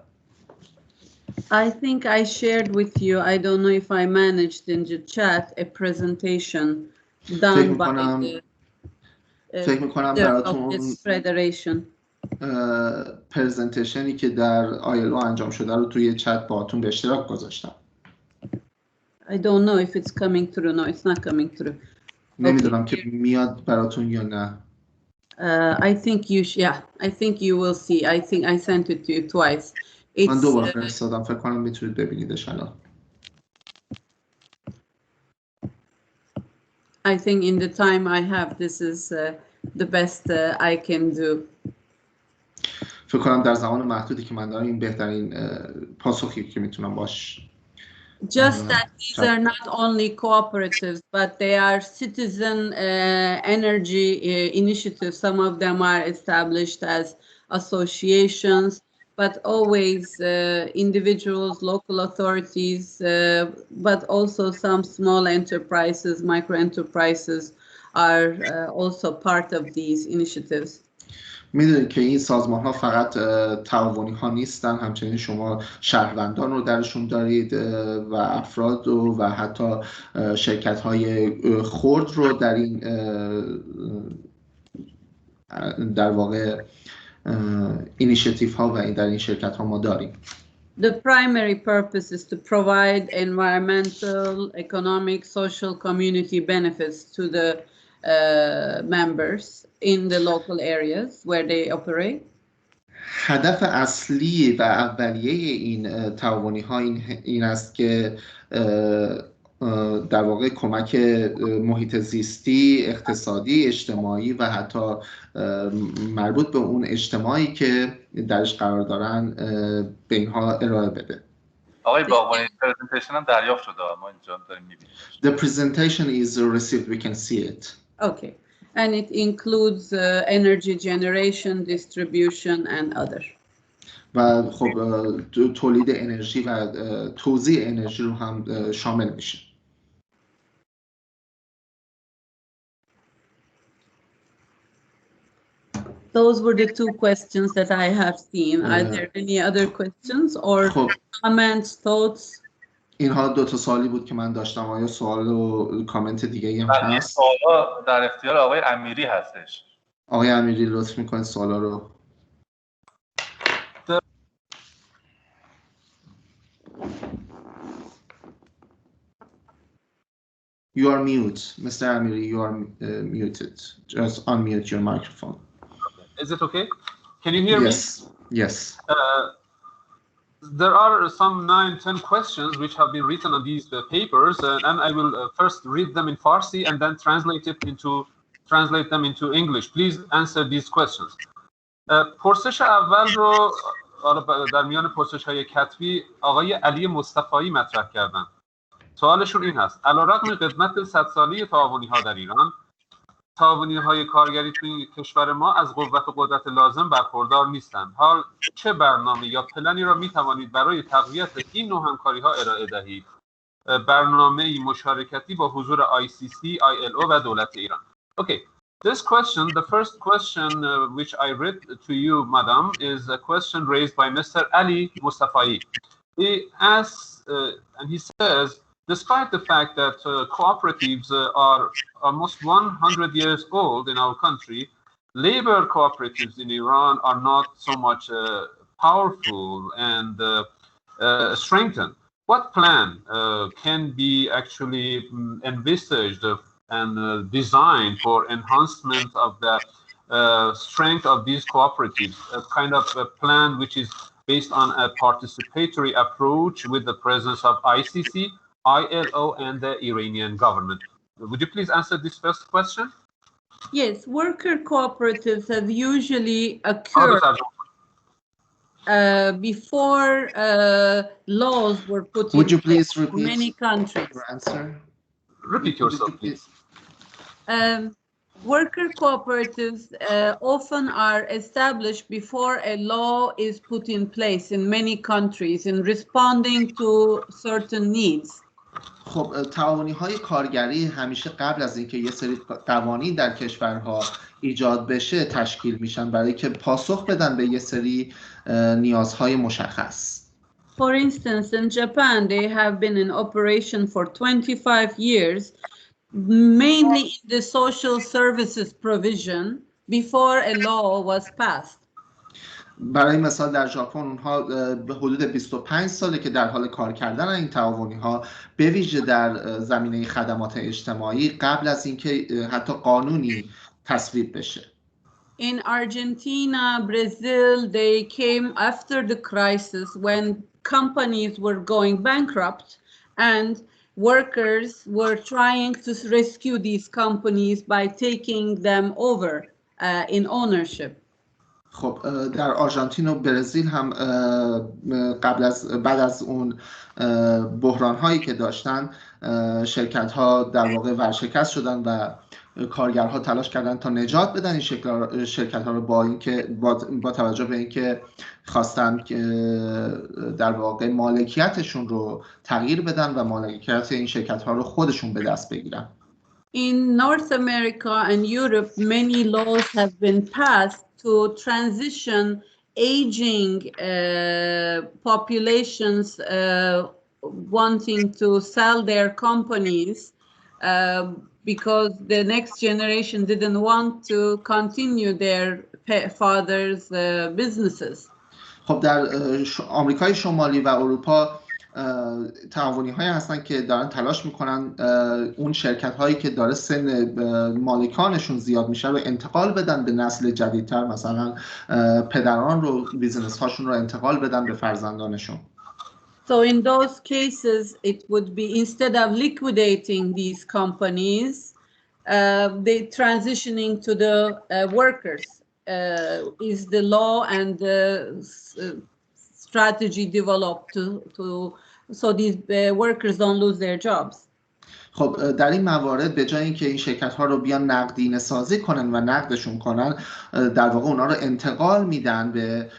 I think I shared with you, I don't know if I managed in the chat, a presentation done by the of this federation. پرزنتیشنی که در ILO انجام شده رو توی چت باهاتون به اشتراک گذاشتم. I don't know if it's coming through. No, it's not coming through. نمیدونم که میاد براتون یا نه. I think I think you will see. I think I sent it to you twice. من دوباره فرستادم، فکر کنم میتونید ببینیدش الان. I think in the time I have, this is the best I can do. فکر کنم در زمان محدودی که من دارم این بهترین پاسخی که میتونم باش. Just that these are not only cooperatives, but they are citizen energy initiatives. Some of them are established as associations, but always individuals, local authorities, but also some small enterprises, micro enterprises are also part of these initiatives. میدونید که این سازمان ها فقط تعاونی ها نیستن، همچنین شما شهروندان رو درشون دارید و افراد و حتی شرکت های خرد رو در این در واقع اینیشیتیو ها و در این شرکت ها ما داریم. The primary purpose is to provide environmental, economic, social, community benefits to the members in the local areas where they operate. هدف اصلی و اولیه این تعاونی ها این است که در واقع کمک محیط زیستی، اقتصادی، اجتماعی و حتی مربوط به اون اجتماعی که درش قرار دارن به اینها ارائه بده. آقای باقوانی پرزنتیشن هم دریافت شده، ما اینجا داریم می‌بینیم. The presentation is received, we can see it. Okay, and it includes energy generation, distribution and other. و خب تولید انرژی و توزیع انرژی رو هم شامل میشه. Those were the two questions that I have seen. Are there any other questions or comments, thoughts? اینها دو تا سوالی بود که من داشتم. آیا سوال و کامنت دیگه هم هست؟ سوالا در اختیار آقای امیری هستش. آقای امیری لطف میکنید سوالا رو. You are mute, Mr. Amiri. You are muted. Just unmute your microphone. Is it okay? Can you hear me? Yes. There are some 9-10 questions which have been written on these papers, and I will first read them in Farsi and then translate them into English. Please answer these questions. پرسش اول رو در میان پرسش‌های کتبی آقای علی مصطفایی مطرح کردن. سوالشون این هست: علیرغم خدمت 100 ساله تعاونی‌ها در ایران، تعاونی‌های کارگری توی کشور ما از قوت و قدرت لازم برخوردار نیستند. حال چه برنامه یا پلنی را می‌توانید برای تقویت این نوع همکاری‌ها ارائه دهید؟ برنامه مشارکتی با حضور ICC, ILO و دولت ایران. Okay, this question, the first question which I read to you, madam, is a question raised by Mr. Ali Mustafai. He asks, and he says, despite the fact that cooperatives are almost 100 years old in our country, labor cooperatives in Iran are not so much powerful and strengthened. What plan can be actually envisaged and designed for enhancement of the strength of these cooperatives? A kind of a plan which is based on a participatory approach with the presence of ICC, ILO and the Iranian government. Would you please answer this first question? Yes, worker cooperatives have usually occurred. before laws were put Would you in please place in repeat many countries. your answer? Repeat yourself, please. Worker cooperatives often are established before a law is put in place in many countries in responding to certain needs. خب تعاونی‌های کارگری همیشه قبل از اینکه یه سری قوانین در کشورها ایجاد بشه تشکیل میشن برای که پاسخ بدن به یه سری نیازهای مشخص. For instance, in Japan, they have been in operation for 25 years, mainly in the social services provision before a law was passed. برای مثال در ژاپن اونها به حدود 25 ساله که در حال کار کردن این تعاونی‌ها به ویژه در زمینه خدمات اجتماعی قبل از اینکه حتی قانونی تصویب بشه. In Argentina, Brazil, they came after the crisis when companies were going bankrupt and workers were trying to rescue these companies by taking them over in ownership. خب در آرژانتین و برزیل هم بعد از اون بحران هایی که داشتن شرکت ها در واقع ورشکست شدن و کارگرها تلاش کردن تا نجات بدن این شرکت ها رو با توجه به اینکه خواستن که در واقع مالکیتشون رو تغییر بدن و مالکیت این شرکت ها رو خودشون به دست بگیرن. In North America and Europe, many laws have been passed to transition aging populations wanting to sell their companies because the next generation didn't want to continue their father's businesses. خب در آمریکای شمالی و اروپا تعاونی هایی هستن که دارن تلاش میکنن اون شرکت هایی که داره سن مالکانشون زیاد میشه رو انتقال بدن به نسل جدیدتر، مثلا پدران رو بیزنس هاشون رو انتقال بدن به فرزندانشون. So in those cases it would be instead of liquidating these companies they transitioning to the workers is the law and the strategy developed to so these workers don't lose their jobs. خب در این موارد به جای اینکه این شرکت ها رو بیان نقدینه سازی کنن و نقدشون کنن در واقع اونا رو انتقال میدن به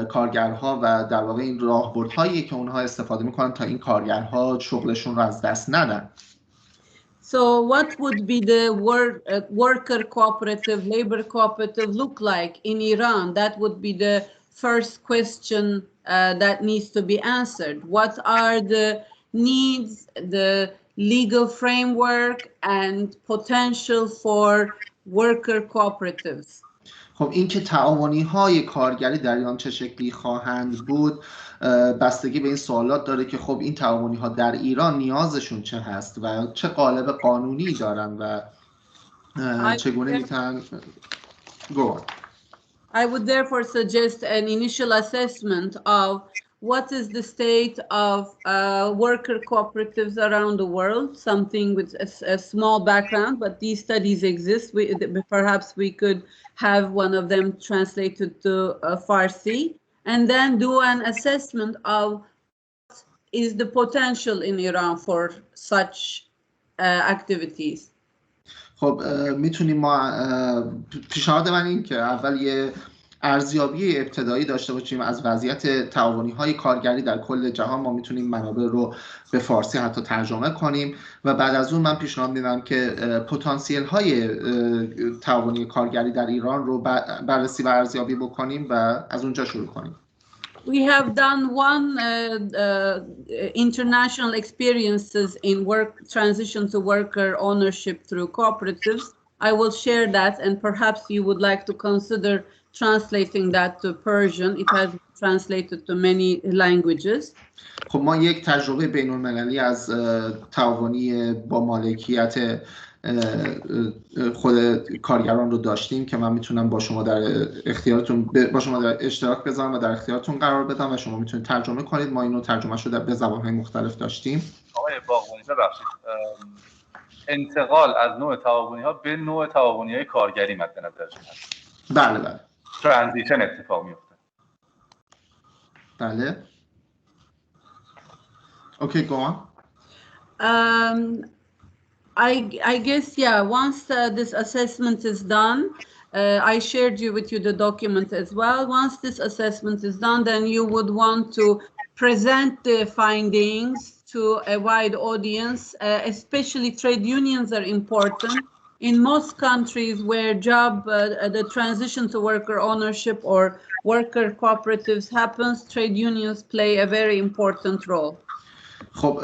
کارگرها و در واقع این راهبردهایی که اونها استفاده میکنن تا این کارگرها شغلشون رو از دست ندن. So what would be the worker cooperative, labor cooperative look like in Iran? That would be the first question that needs to be answered. What are the needs, the legal framework and potential for worker cooperatives? خب این که تعاونی‌های کارگری در ایران چه شکلی خواهند بود بستگی به این سوالات داره که خب این تعاونی‌ها در ایران نیازشون چه هست و چه قالب قانونی دارن و چگونه میتونن I would therefore suggest an initial assessment of what is the state of worker cooperatives around the world, something with a small background, but these studies exist. Perhaps we could have one of them translated to Farsi, and then do an assessment of what is the potential in Iran for such activities. خب میتونیم ما پیشنهاد من این که اول یه ارزیابی ابتدایی داشته باشیم از وضعیت تعاونی‌های کارگری در کل جهان. ما میتونیم منابع رو به فارسی حتی ترجمه کنیم و بعد از اون من پیشنهاد میدم که پتانسیل‌های تعاونی کارگری در ایران رو بررسی و ارزیابی بکنیم و از اونجا شروع کنیم. We have done one international experiences in transition to worker ownership through cooperatives. I will share that, and perhaps you would like to consider translating that to Persian. It has been translated to many languages. خب ما یک تجربه بین‌المللی از تعاونی با مالکیت خود کارگران رو داشتیم که من میتونم با شما در اشتراک بذارم و در اختیارتون قرار بدم و شما میتونید ترجمه کنید. ما اینو ترجمه‌شو به زبان‌های مختلف داشتیم. آقای باغبانی ببخشید، انتقال از نوع تعاونی‌ها به نوع تعاونی‌های کارگری مد نظرشون هست. بله. ترانزیشن اتفاق میفته. بله. Okay, go on. I guess, yeah, once this assessment is done, I shared with you the document as well. Once this assessment is done, then you would want to present the findings to a wide audience, especially trade unions are important. In most countries where the transition to worker ownership or worker cooperatives happens, trade unions play a very important role. خب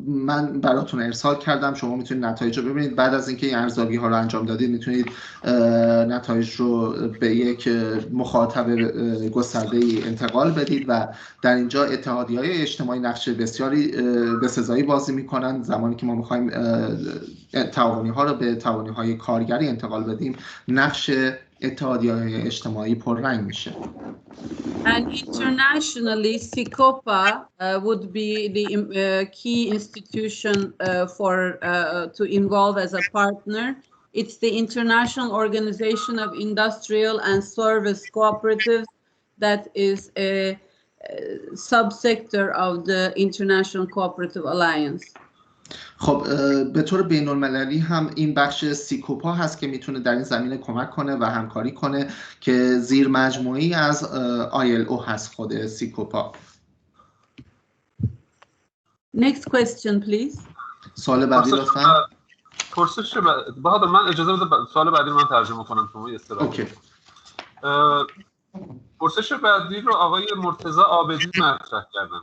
من براتون ارسال کردم، شما میتونید نتایج رو ببینید. بعد از اینکه این ارزیابی ها رو انجام دادید میتونید نتایج رو به یک مخاطب گسترده ای انتقال بدید و در اینجا اتحادیه‌های اجتماعی نقش بسیاری بسزایی بازی میکنن. زمانی که ما میخوایم تعاونی ها رو به تعاونی های کارگری انتقال بدیم، نقش اتحادیه‌های اجتماعی پررنگ میشه. And internationally, CICOPA would be the key institution to involve as a partner. It's the International Organization of Industrial and Service Cooperatives that is a subsector of the International Cooperative Alliance. خب به طور بین المللی هم این بخش سیکوپا هست که میتونه در این زمینه کمک کنه و همکاری کنه که زیر مجموعی از ILO هست خود سیکوپا. Next question please. سوال بعدی لطفاً. پرسش بهادر من اجازه بده سوال بعدی من ترجمه کنم شما استراحت. اوکی. پرسش بعدی رو آقای مرتضی عابدی مطرح کردن.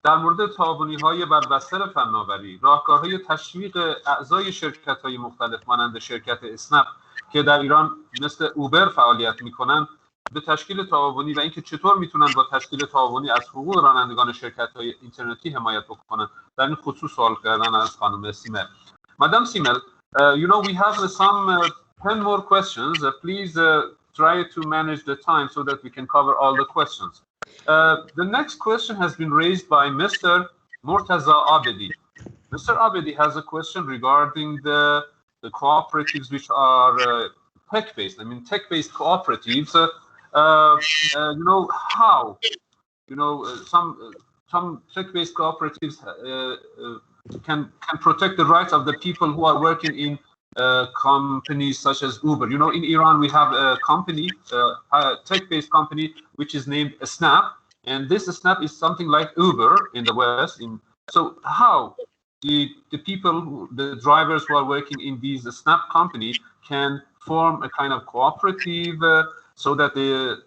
در مورد تعاونی‌های بر بستر فناوری، راهکارهای تشویق اعضای شرکت‌های مختلف مانند شرکت اسنپ که در ایران مثل اوبر فعالیت می‌کنند به تشکیل تعاونی و اینکه چطور میتونن با تشکیل تعاونی از حقوق رانندگان شرکت‌های اینترنتی حمایت بکنن. در این خصوص سوال کردن از خانم سیمل. مدام سیمل, you know we have some 10 more questions. Please try to manage the time so that we can cover all the questions. The next question has been raised by Mr. Murtaza Abedi. Mr. Abedi has a question regarding the cooperatives which are tech-based. I mean, tech-based cooperatives. You know how? You know, some tech-based cooperatives can protect the rights of the people who are working in companies such as Uber. You know, in Iran we have a company, a tech-based company, which is named Snap, and this Snap is something like Uber in the West. So how the people, the drivers who are working in these Snap company can form a kind of cooperative so that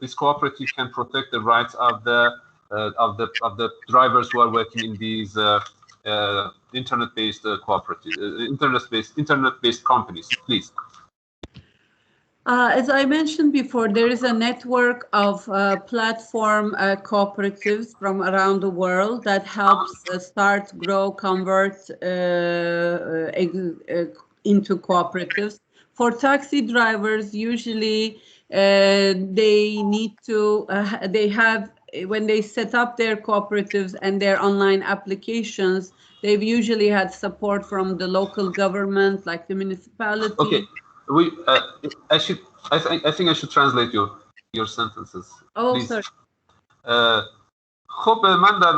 this cooperative can protect the rights of the drivers who are working in these internet-based cooperative, internet-based companies, please. As I mentioned before, there is a network of platform cooperatives from around the world that helps start, grow, convert into cooperatives. For taxi drivers, usually they need to, when they set up their cooperatives and their online applications, they've usually had support from the local government, like the municipality. Okay, I think I should translate your sentences. Oh, please. sorry. خب من در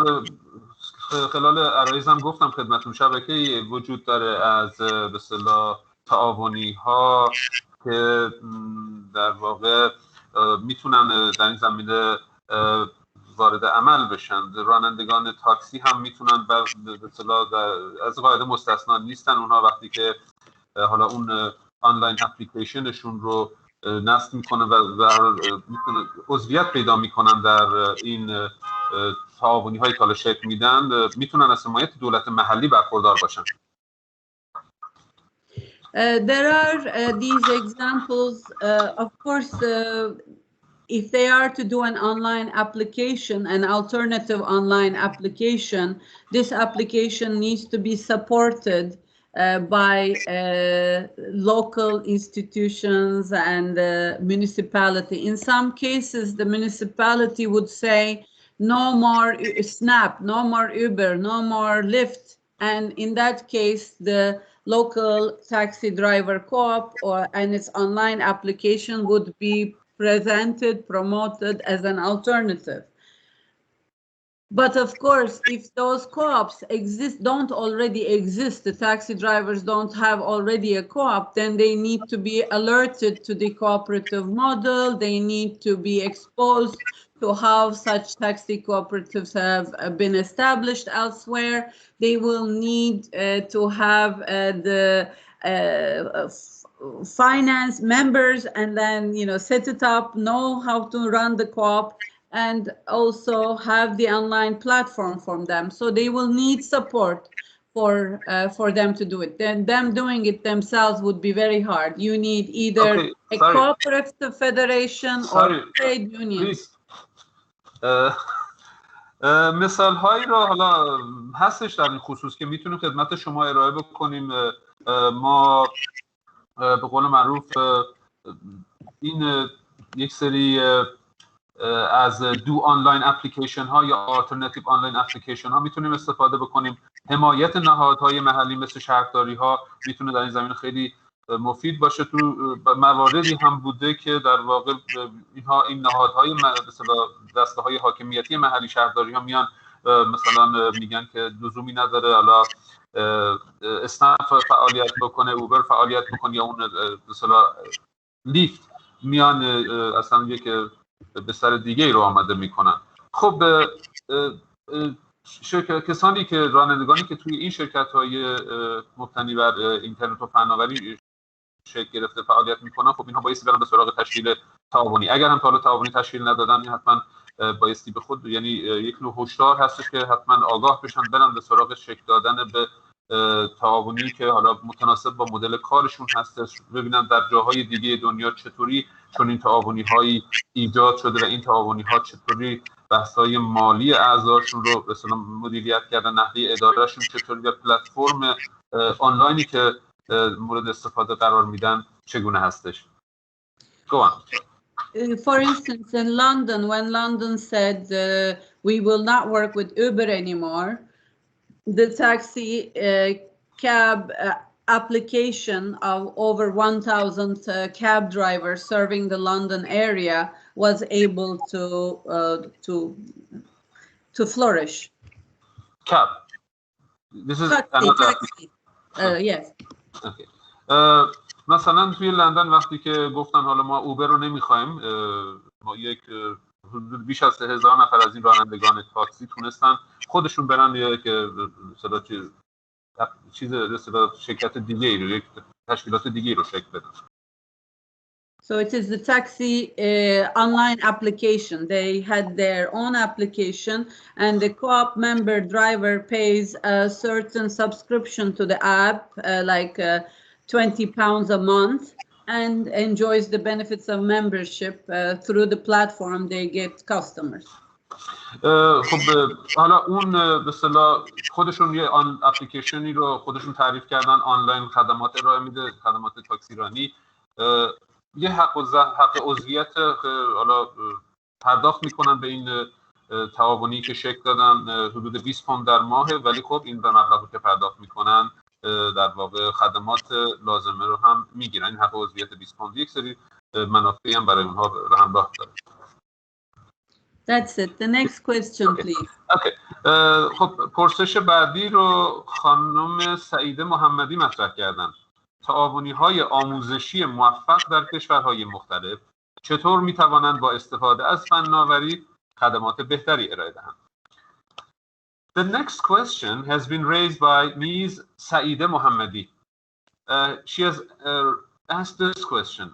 خلال عرایزم گفتم خدمتتون شبکه‌ای وجود داره از به اصطلاح تعاونی‌ها که در واقع میتونن در این زمینه وارد عمل بشن. رانندگان تاکسی هم میتونن به اصطلاح از قاعده مستثنا نیستن. اونها وقتی که حالا اون آنلاین اپلیکیشنشون رو نصب میکنن و میتونن عضویت پیدا میکنن در این تعاونی هایی که حالا شکل میدن، میتونن از حمایت دولت محلی برخوردار باشن. There are these examples. Of course, if they are to do an online application, an alternative online application, this application needs to be supported by local institutions and municipality. In some cases, the municipality would say, no more Snap, no more Uber, no more Lyft. And in that case, the local taxi driver co-op and its online application would be presented, promoted as an alternative. But of course, if those co-ops don't already exist, the taxi drivers don't have already a co-op, then they need to be alerted to the cooperative model. They need to be exposed to how such taxi cooperatives have been established elsewhere. They will need to have the finance members, and then set it up, know how to run the co-op, and also have the online platform from them. So they will need support for them to do it. Then them doing it themselves would be very hard. You need either a cooperative federation or trade union. Please. مثال هایی را حالا هستش در این خصوص که میتونیم خدمت شما ارائه بکنیم. ما به قول معروف این یک سری از دو آنلاین اپلیکیشن ها یا آلترناتیو آنلاین اپلیکیشن ها میتونیم استفاده بکنیم. حمایت نهادهای محلی مثل شهرداری ها میتونه در این زمینه خیلی مفید باشه. تو مواردی هم بوده که در واقع این نهادهای مثلا دسته‌های حاکمیتی محلی شهرداری ها میان مثلا میگن که لزومی نداره حالا اسنپ فعالیت بکنه، اوبر فعالیت بکنه یا اون مثلا لیفت، میان اصلا یک به سر دیگه رو آمده میکنن. خب کسانی که رانندگانی که توی این شرکت‌های مبتنی بر اینترنت و فناوری شکل گرفته فعالیت میکنن، خب اینها بایستی برن به سراغ تشکیل تعاونی. اگر هم تا حالا تعاونی تشکیل ندادن، حتما بایستی به خود، یعنی یک نوع هشدار هستش که حتما آگاه بشن، برن به سراغ شکل دادن به تعاونی که حالا متناسب با مدل کارشون هستش، ببینن در جاهای دیگه دنیا چطوری چون این تعاونی هایی ایجاد شده و این تعاونی ها چطوری بحث‌های مالی اعضاشون رو به اصطلاح مدیریت کردن، نحوه ادارهشون چطوری و پلتفرم آنلاینی که مورد استفاده قرار میدن چگونه هستش. Go on. For instance, in London, when London said we will not work with Uber anymore, the taxi cab application of over 1,000 cab drivers serving the London area was able to flourish. Cab. This is taxi. Yes. Okay. مثلا توی لندن وقتی که گفتن حالا ما اوبر رو نمیخوایم، ما یک حدود بیش از 3,000 نفر از این رانندگان تاکسی تونستن خودشون برن یک شرکت دیگه رو، یک تشکیلات دیگه رو شکل بدن. So it is the taxi online application. They had their own application, and the co-op member driver pays a certain subscription to the app, like £20 a month, and enjoys the benefits of membership through the platform. They get customers. خب حالا اون به اصطلاح خودشون یه اپلیکیشنی رو خودشون تعریف کردن، آنلاین خدمات ارائه میده، خدمات تاکسی رانی، یه حق عضویت حالا پرداخت میکنن به این تعاونی که شکل دادن، حدود 20 پوند در ماه، ولی خب این مبلغی که پرداخت میکنن در واقع خدمات لازمه رو هم میگیرن. این حق عضویت 20 پوند یک سری منافعی هم برای اونها همراه داره. That's it. The next question, please. Okay. خب پرسش بعدی رو خانم سعیده محمدی مطرح کردن. تعاونی‌های آموزشی موفق در کشورهای مختلف چطور می‌توانند با استفاده از فناوری خدمات بهتری ارائه دهند؟ The next question has been raised by Ms. Saeeda Mohammadi. She has asked this question.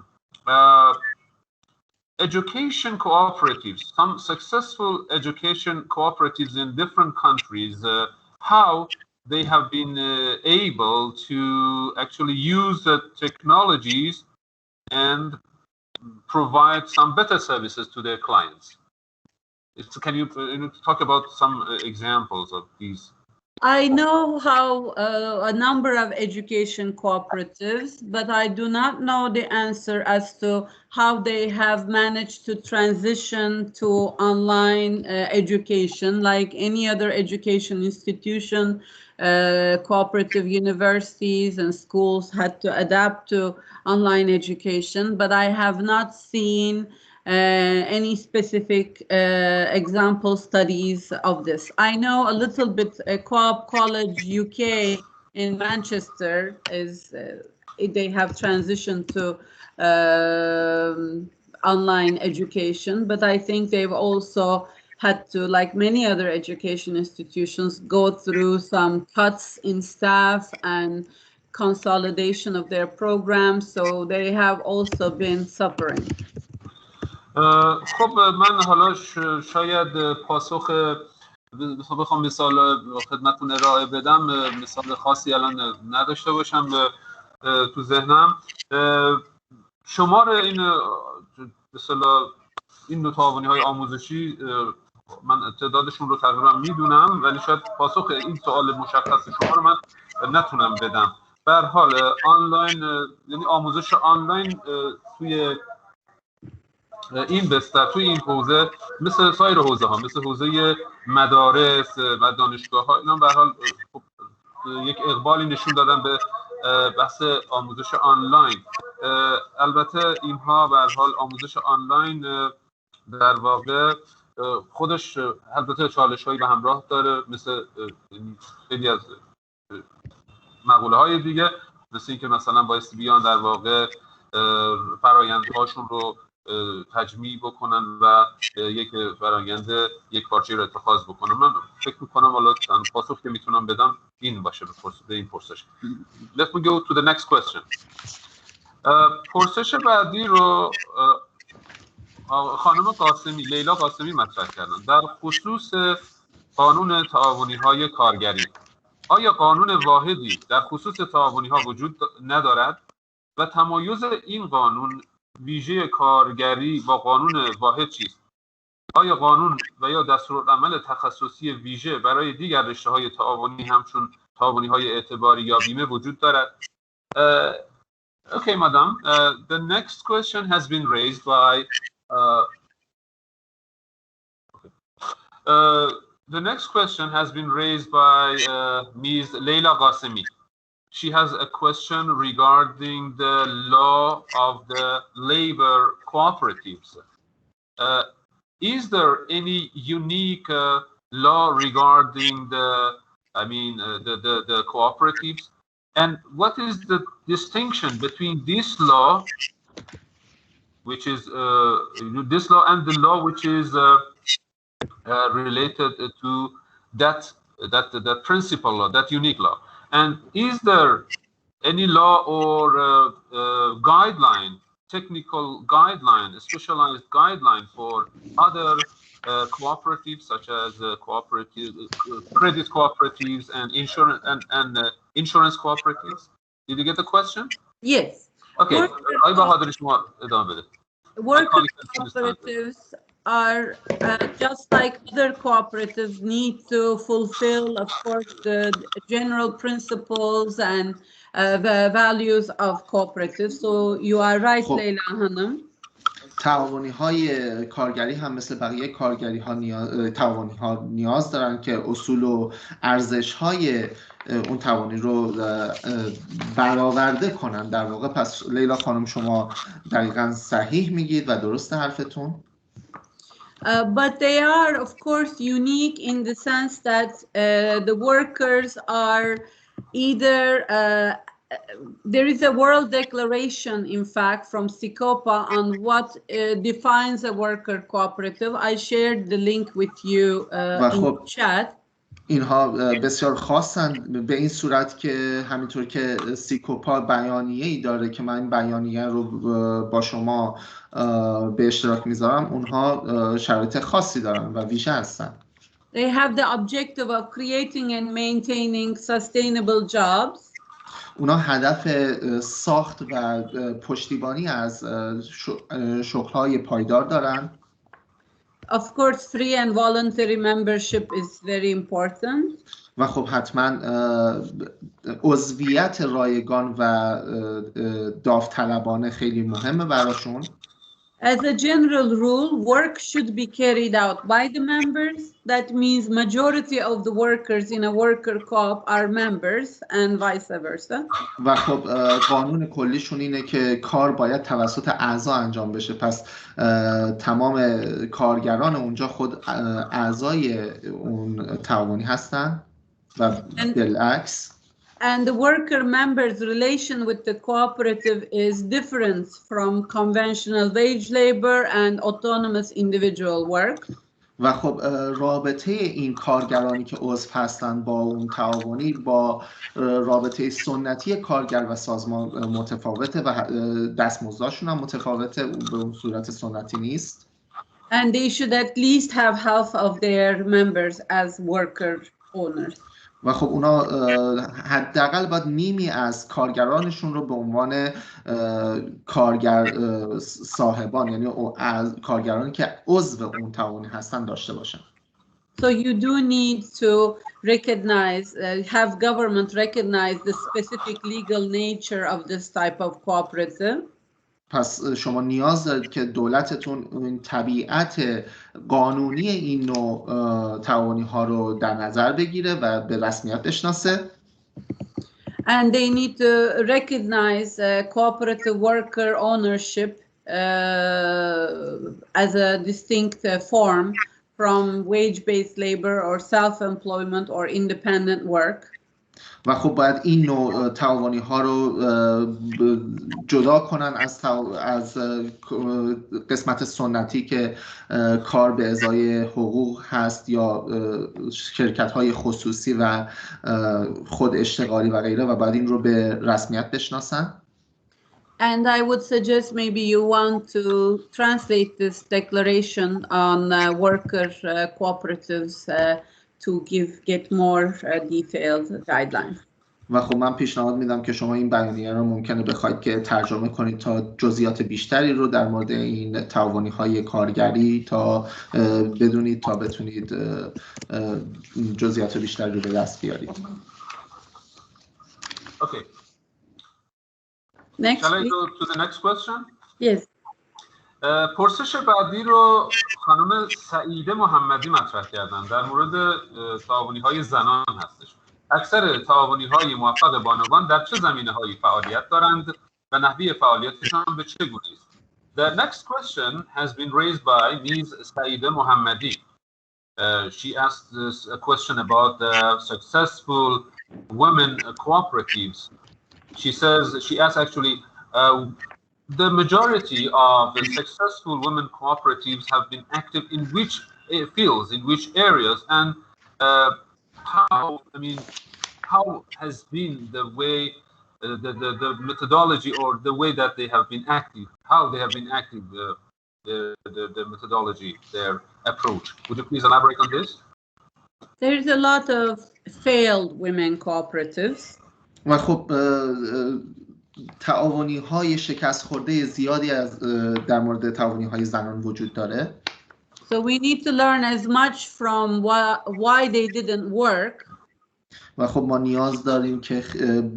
Education cooperatives, some successful education cooperatives in different countries, how they have been able to actually use the technologies and provide some better services to their clients. Can you talk about some examples of these? I know how a number of education cooperatives, but I do not know the answer as to how they have managed to transition to online education. Like any other education institution, cooperative universities and schools had to adapt to online education, but I have not seen any specific example studies of this. I know a little bit. Co-op College UK in Manchester is they have transitioned to online education, but I think they've also had to, like many other education institutions, go through some cuts in staff and consolidation of their programs, so they have also been suffering. خب من حالا شاید پاسخ بخوام مثال خدمتتون ارائه بدم، مثال خاصی الان نداشته باشم تو ذهنم. شمار این مثلا این نوع تعاونی‌های آموزشی من تعدادشون رو تقریبا میدونم، ولی شاید پاسخ این سوال مشخص شما رو من نتونم بدم. به هر حال آنلاین، یعنی آموزش آنلاین توی این بستر، توی این حوزه، مثل سایر حوزه ها، مثل حوزه مدارس و دانشگاه ها، اینا به هر حال یک اقبالی نشون دادن به بحث آموزش آنلاین. البته اینها به هر حال آموزش آنلاین در واقع خودش البته چالش‌هایی به همراه داره، مثل خیلی از مقوله های دیگه، مثل اینکه مثلا بایستی بیان در واقع فرآیندهاشون رو تجمیع بکنن و یک فرآیند یک پارچه رو اتخاذ بکنن. من فکر میکنم حالا پاسخ که میتونم بدم این باشه به این پرسش. Let me go to the next question. پرسش بعدی رو خانم قاسمی، لیلا قاسمی مطرح کردن در خصوص قانون تعاونی‌های کارگری. آیا قانون واحدی در خصوص تعاونی‌ها وجود ندارد و تمایز این قانون ویژه کارگری با قانون واحد چیست؟ آیا قانون و یا دستورالعمل تخصصی ویژه برای دیگر رشته‌های تعاونی همچون تعاونی‌های اعتباری یا بیمه وجود دارد؟ Okay, madam. The next question has been raised by the next question has been raised by Ms. Leila Qasemi. She has a question regarding the law of the labor cooperatives. Is there any unique law regarding the cooperatives? And what is the distinction between this law, which is this law, and the law which is related to that principal law, that unique law? And is there any law or guideline, technical guideline, specialized guideline for other cooperatives such as credit cooperatives and insurance cooperatives? Did you get the question? Yes. Okay. Worker cooperatives are just like other cooperatives, need to fulfill, of course, the general principles and the values of cooperatives. So you are right, Leila Hanım. تعاونی های کارگری هم مثل بقیه کارگری ها تعاونی ها نیاز دارن که اصول و ارزش های اون تعاونی رو برآورده کنن در واقع. پس لیلا خانم شما دقیقاً صحیح میگید و درست حرفتون. But they are, of course, unique in the sense that the workers are either there is a world declaration, in fact, from CICOPA on what defines a worker cooperative. I shared the link with you in the chat. اینها بسیار خاصند به این صورت که همینطور که سیکوپا بیانیه‌ای داره که من این بیانیه رو با شما به اشتراک میذارم، اونها شرایط خاصی دارن و ویژه هستن. They have the objective of creating and maintaining sustainable jobs. اونا هدف ساخت و پشتیبانی از شغل‌های پایدار دارن. Of course, free and voluntary membership is very important. و خب حتما عضویت رایگان و داوطلبانه خیلی مهمه براشون. As a general rule, work should be carried out by the members. That means majority of the workers in a worker co-op are members and vice versa. و خب قانون کلیشون اینه که کار باید توسط اعضا انجام بشه، پس تمام کارگران اونجا خود اعضای اون تعاونی هستن و بالعکس. And the worker members' relation with the cooperative is different from conventional wage labor and autonomous individual work. و خب رابطه این کارگرانی که عضو هستن با اون تعاونی با رابطه سنتی کارگر و سازمان متفاوته و دستمزدشون هم متفاوته، به اون صورت سنتی نیست. And they should at least have half of their members as worker owners. و خب اونا حداقل باید نیمی از کارگرانشون رو به عنوان کارگر صاحبان، یعنی از کارگرانی که عضو اون تعاونی هستن داشته باشن. So you do need to recognize, have government recognize the specific legal nature of this type of cooperative. پس شما نیاز دارید که دولتتون این طبیعت قانونی این نوع تعاونی ها رو در نظر بگیره و به رسمیت بشناسه. And they need to recognize cooperative worker ownership as a distinct form from wage-based labor or self-employment or independent work. و خب باید این نوع تعاونی ها رو جدا کنن از قسمت سنتی که کار به ازای حقوق هست یا شرکت های خصوصی و خود اشتغالی و غیره، و باید این رو به رسمیت بشناسن. And I would suggest maybe you want to translate this declaration on worker cooperatives to get more detailed guidelines. و خب من پیشنهاد میدم که شما این بیانیه رو ممکنه بخواید که ترجمه کنید تا جزئیات بیشتری رو در مورد این تعاونی های کارگری تا بدونید، تا بتونید جزئیات بیشتری رو به دست بیارید. Okay. Next, Shall I please. go to the next question? Yes. پرسش بعدی رو خانم سعیده محمدی مطرح کردن، در مورد تعاونی های زنان هستش. اکثر تعاونی های موفق بانوان در چه زمینه هایی فعالیت دارند و نحوه فعالیتشان به چه گونه است؟ The next question has been raised by Ms. Saida Mohammadi. She asked a question about the successful women cooperatives. She asked actually, the majority of the successful women cooperatives have been active in which fields, in which areas, and how has been the way, the methodology or the way that they have been active, how they have been active, the methodology, their approach. Would you please elaborate on this? There's a lot of failed women cooperatives. و خب تعاونی های شکست خورده زیادی از در مورد تعاونی های زنان وجود داره. So we need to learn as much from why they didn't work. و خب ما نیاز داریم که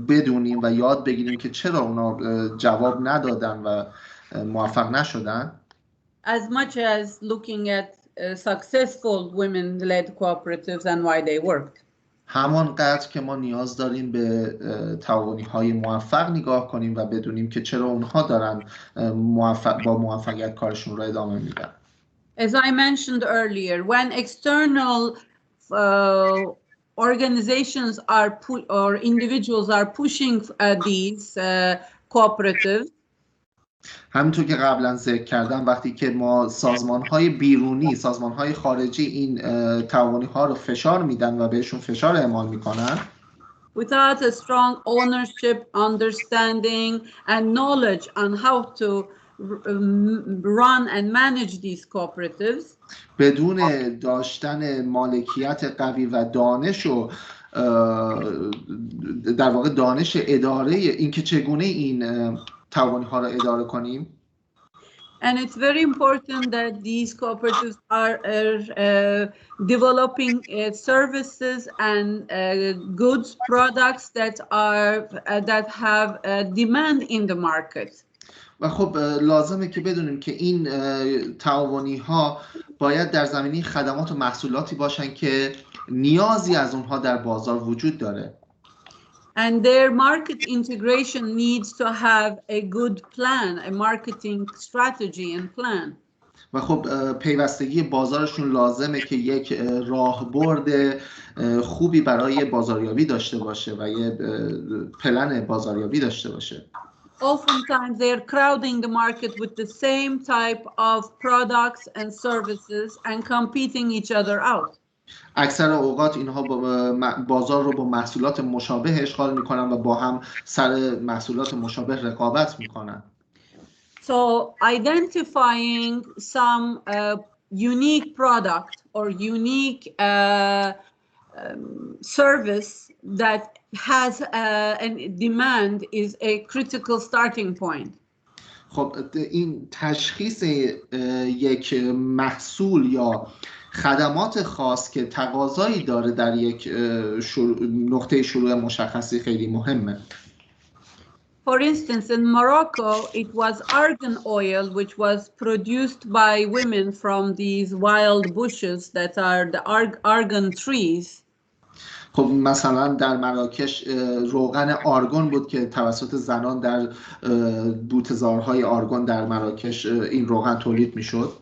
بدونیم و یاد بگیریم که چرا اونا جواب ندادن و موفق نشدن. As much as looking at successful women-led cooperatives and why they worked. همانقدر که ما نیاز داریم به تعاونی های موفق نگاه کنیم و بدونیم که چرا اونها دارن با موفقیت کارشون رو ادامه میدن. As I mentioned earlier, when external organizations or individuals are pushing these cooperatives, همونطور که قبلا ذکر کردم، وقتی که ما سازمان‌های بیرونی، سازمان‌های خارجی این تعاونی‌ها رو فشار میدن و بهشون فشار اعمال میکنن، without a strong ownership, understanding and knowledge on how to run and manage these cooperatives, بدون داشتن مالکیت قوی و دانش و در واقع دانش اداره اینکه چگونه این تعاونی ها را اداره کنیم. And it's very important that these cooperatives are developing services and goods, products that have demand in the market. و خب لازمه که بدونیم که این تعاونی ها باید در زمینه خدمات و محصولاتی باشن که نیازی از اونها در بازار وجود داره. And their market integration needs to have a good plan, a marketing strategy and plan. و خب پیوستگی بازارشون لازمه که یک راهبرد خوبی برای بازاریابی داشته باشه و یه پلن بازاریابی داشته باشه. Oftentimes they're crowding the market with the same type of products and services and competing each other out. اکثر اوقات اینها بازار رو با محصولات مشابه اشغال میکنن و با هم سر محصولات مشابه رقابت میکنن. So identifying some unique product or unique service that has a demand is a critical starting point. خب این تشخیص یک محصول یا خدمات خاص که تقاضایی داره در یک نقطه شروع مشخصی خیلی مهمه. For instance, in Morocco, it was argan oil, which was produced by women from these wild bushes that are the argan trees. خب مثلا در مراکش روغن آرگون بود که توسط زنان در بوته‌زارهای آرگون در مراکش این روغن تولید میشد.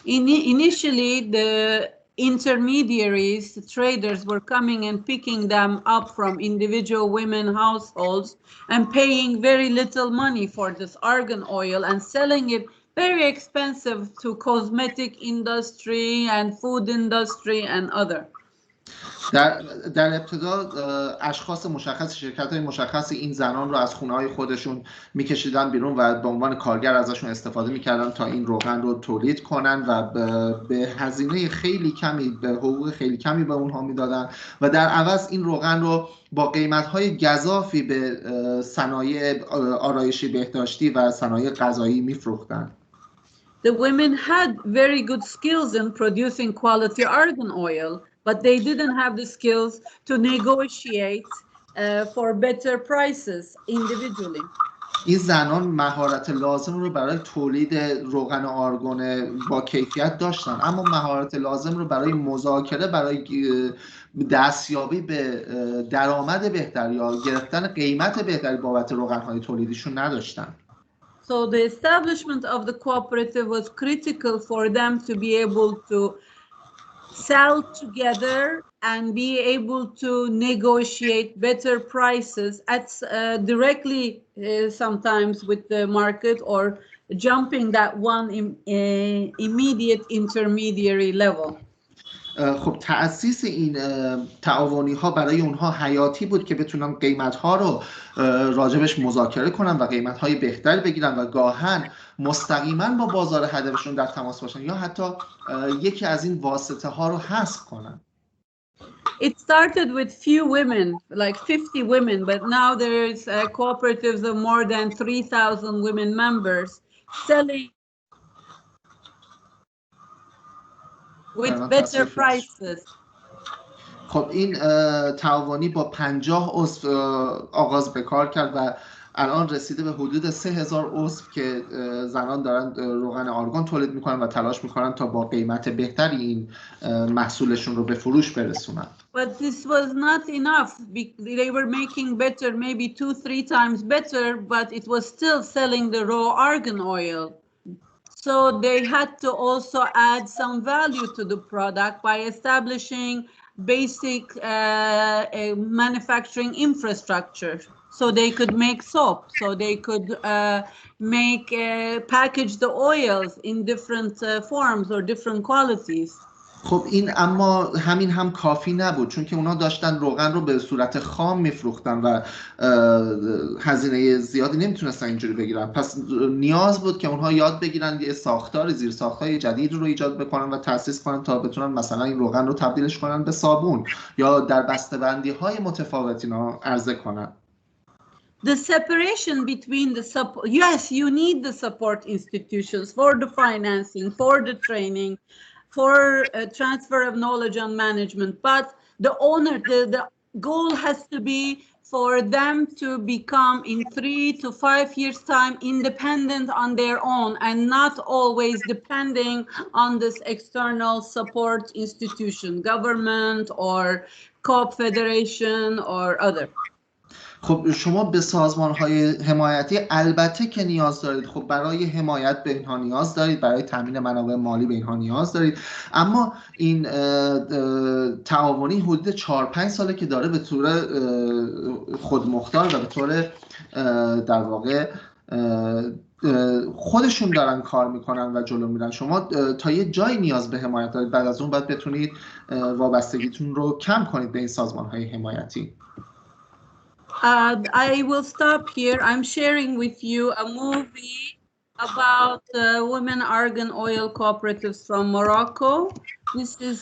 Initially, the intermediaries, the traders, were coming and picking them up from individual women households and paying very little money for this argan oil and selling it very expensive to cosmetic industry and food industry and other. در ابتدا اشخاص مشخص، شرکت‌های مشخص این زنان رو از خونه‌های خودشون می‌کشیدن بیرون و به عنوان کارگر ازشون استفاده می‌کردن تا این روغن رو تولید کنن و به هزینه خیلی کمی، به حقوق خیلی کمی به اونها میدادن و در عوض این روغن رو با قیمت‌های گزافی به صنایع آرایشی بهداشتی و صنایع غذایی می‌فروختن. The women had very good skills in producing quality argan oil, but they didn't have the skills to negotiate for better prices individually. این زنان مهارت لازم رو برای تولید روغن آرگون با کیفیت داشتن، اما مهارت لازم رو برای مذاکره، برای دستیابی به درآمد بهتر یا گرفتن قیمت بهتری بابت روغن‌های تولیدیشون نداشتن. So the establishment of the cooperative was critical for them to be able to sell together and be able to negotiate better prices at directly sometimes with the market or jumping that one immediate intermediary level. خب تأسیس این تعاونی ها برای اونها حیاتی بود که بتونن قیمت ها رو راجبش مذاکره کنن و قیمت های بهتری بگیرن و گاهن مستقیما با بازار هدفشون در تماس باشن یا حتی یکی از این واسطه ها رو حذف کنن. It started with few women, like 50 women, but now there's cooperatives of more than 3,000 women members selling with better prices. خب این تعاونی با 50 عضو آغاز به کار کرد و الان رسیده به حدود 3000 عضو که زنان دارن روغن آرگون تولید میکنن و تلاش میکنن تا با قیمت بهتری این محصولشون رو به فروش برسونن. But this was not enough. They were making better, maybe 2-3 times better, but it was still selling the raw argan oil. So they had to also add some value to the product by establishing basic manufacturing infrastructure. So they could make soap, so they could package the oils in different forms or different qualities. خب این اما همین هم کافی نبود، چون که اونا داشتن روغن رو به صورت خام میفروختن و هزینه زیادی نمیتونستن اینجوری بگیرن. پس نیاز بود که اونها یاد بگیرن یه ساختار، زیر ساختای جدید رو ایجاد بکنن و تأسیس کنن تا بتونن مثلا این روغن رو تبدیلش کنن به صابون یا در بسته‌بندی های متفاوتی اینا عرضه کنن. The separation between the support, yes, you need the support institutions for the financing, for the training, for transfer of knowledge and management, but the owner, the goal has to be for them to become in 3 to 5 years time independent on their own and not always depending on this external support institution, government or Coop Federation or other. خب شما به سازمان‌های حمایتی البته که نیاز دارید. خب برای حمایت به اینها نیاز دارید، برای تامین منابع مالی به اینها نیاز دارید، اما این تعاونی حدود 4-5 ساله که داره به طور خودمختار و به طور در واقع خودشون دارن کار میکنن و جلو میرن. شما تا یه جایی نیاز به حمایت دارید، بعد از اون باید بتونید وابستگیتون رو کم کنید به این سازمان‌های حمایتی. I will stop here. I'm sharing with you a movie about women argan oil cooperatives from Morocco. This is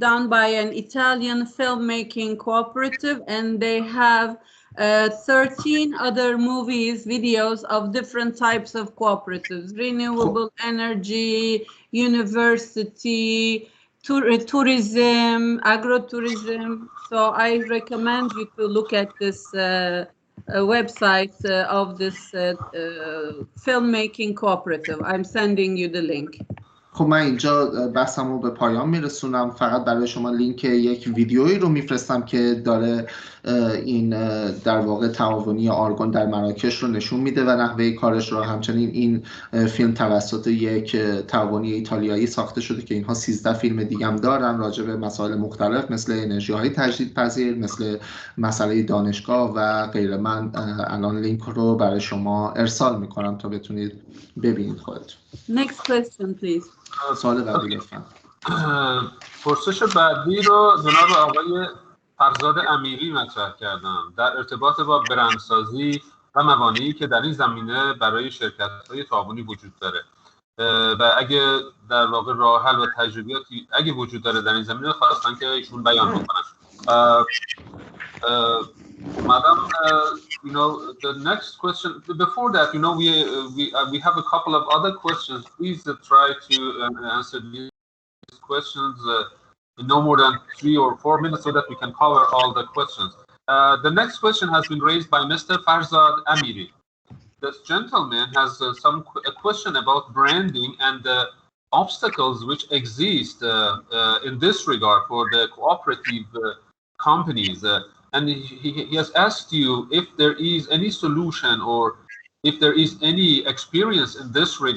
done by an Italian filmmaking cooperative, and they have 13 other movies, videos of different types of cooperatives: renewable energy, university, tourism, agro-tourism. So I recommend you to look at this website of this filmmaking cooperative. I'm sending you the link. خب من اینجا بحثمو به پایان میرسونم. فقط برای شما لینک یک ویدیویی رو میفرستم که داره این در واقع تعاونی آرگون در مراکش رو نشون میده و نحوه کارش رو. همچنین این فیلم توسط یک تعاونی ایتالیایی ساخته شده که اینها 13 فیلم دیگه هم دارن راجع به مسائل مختلف مثل انرژی‌های تجدیدپذیر، مثل مسئله دانشگاه و غیره. من الان لینک رو برای شما ارسال میکنم تا بتونید ببینید خودتون. Next question please. سوال بعدی لطفاً. پرسش بعدی رو جناب آقای فرزاد امیری مطرح کردم در ارتباط با برندسازی و موانعی که در این زمینه برای شرکت‌های تعاونی وجود داره و اگه در واقع راه حل و تجربیاتی اگه وجود داره در این زمینه خواستن که ایشون بیان بکنن. Madam, you know, the next question. Before that, you know, we have a couple of other questions. Please try to answer these questions in no more than 3 or 4 minutes, so that we can cover all the questions. The next question has been raised by Mr. Farzad Amiri. This gentleman has a question about branding and the obstacles which exist in this regard for the cooperative companies. And he has asked you if there is any solution or if there is any experience in this regard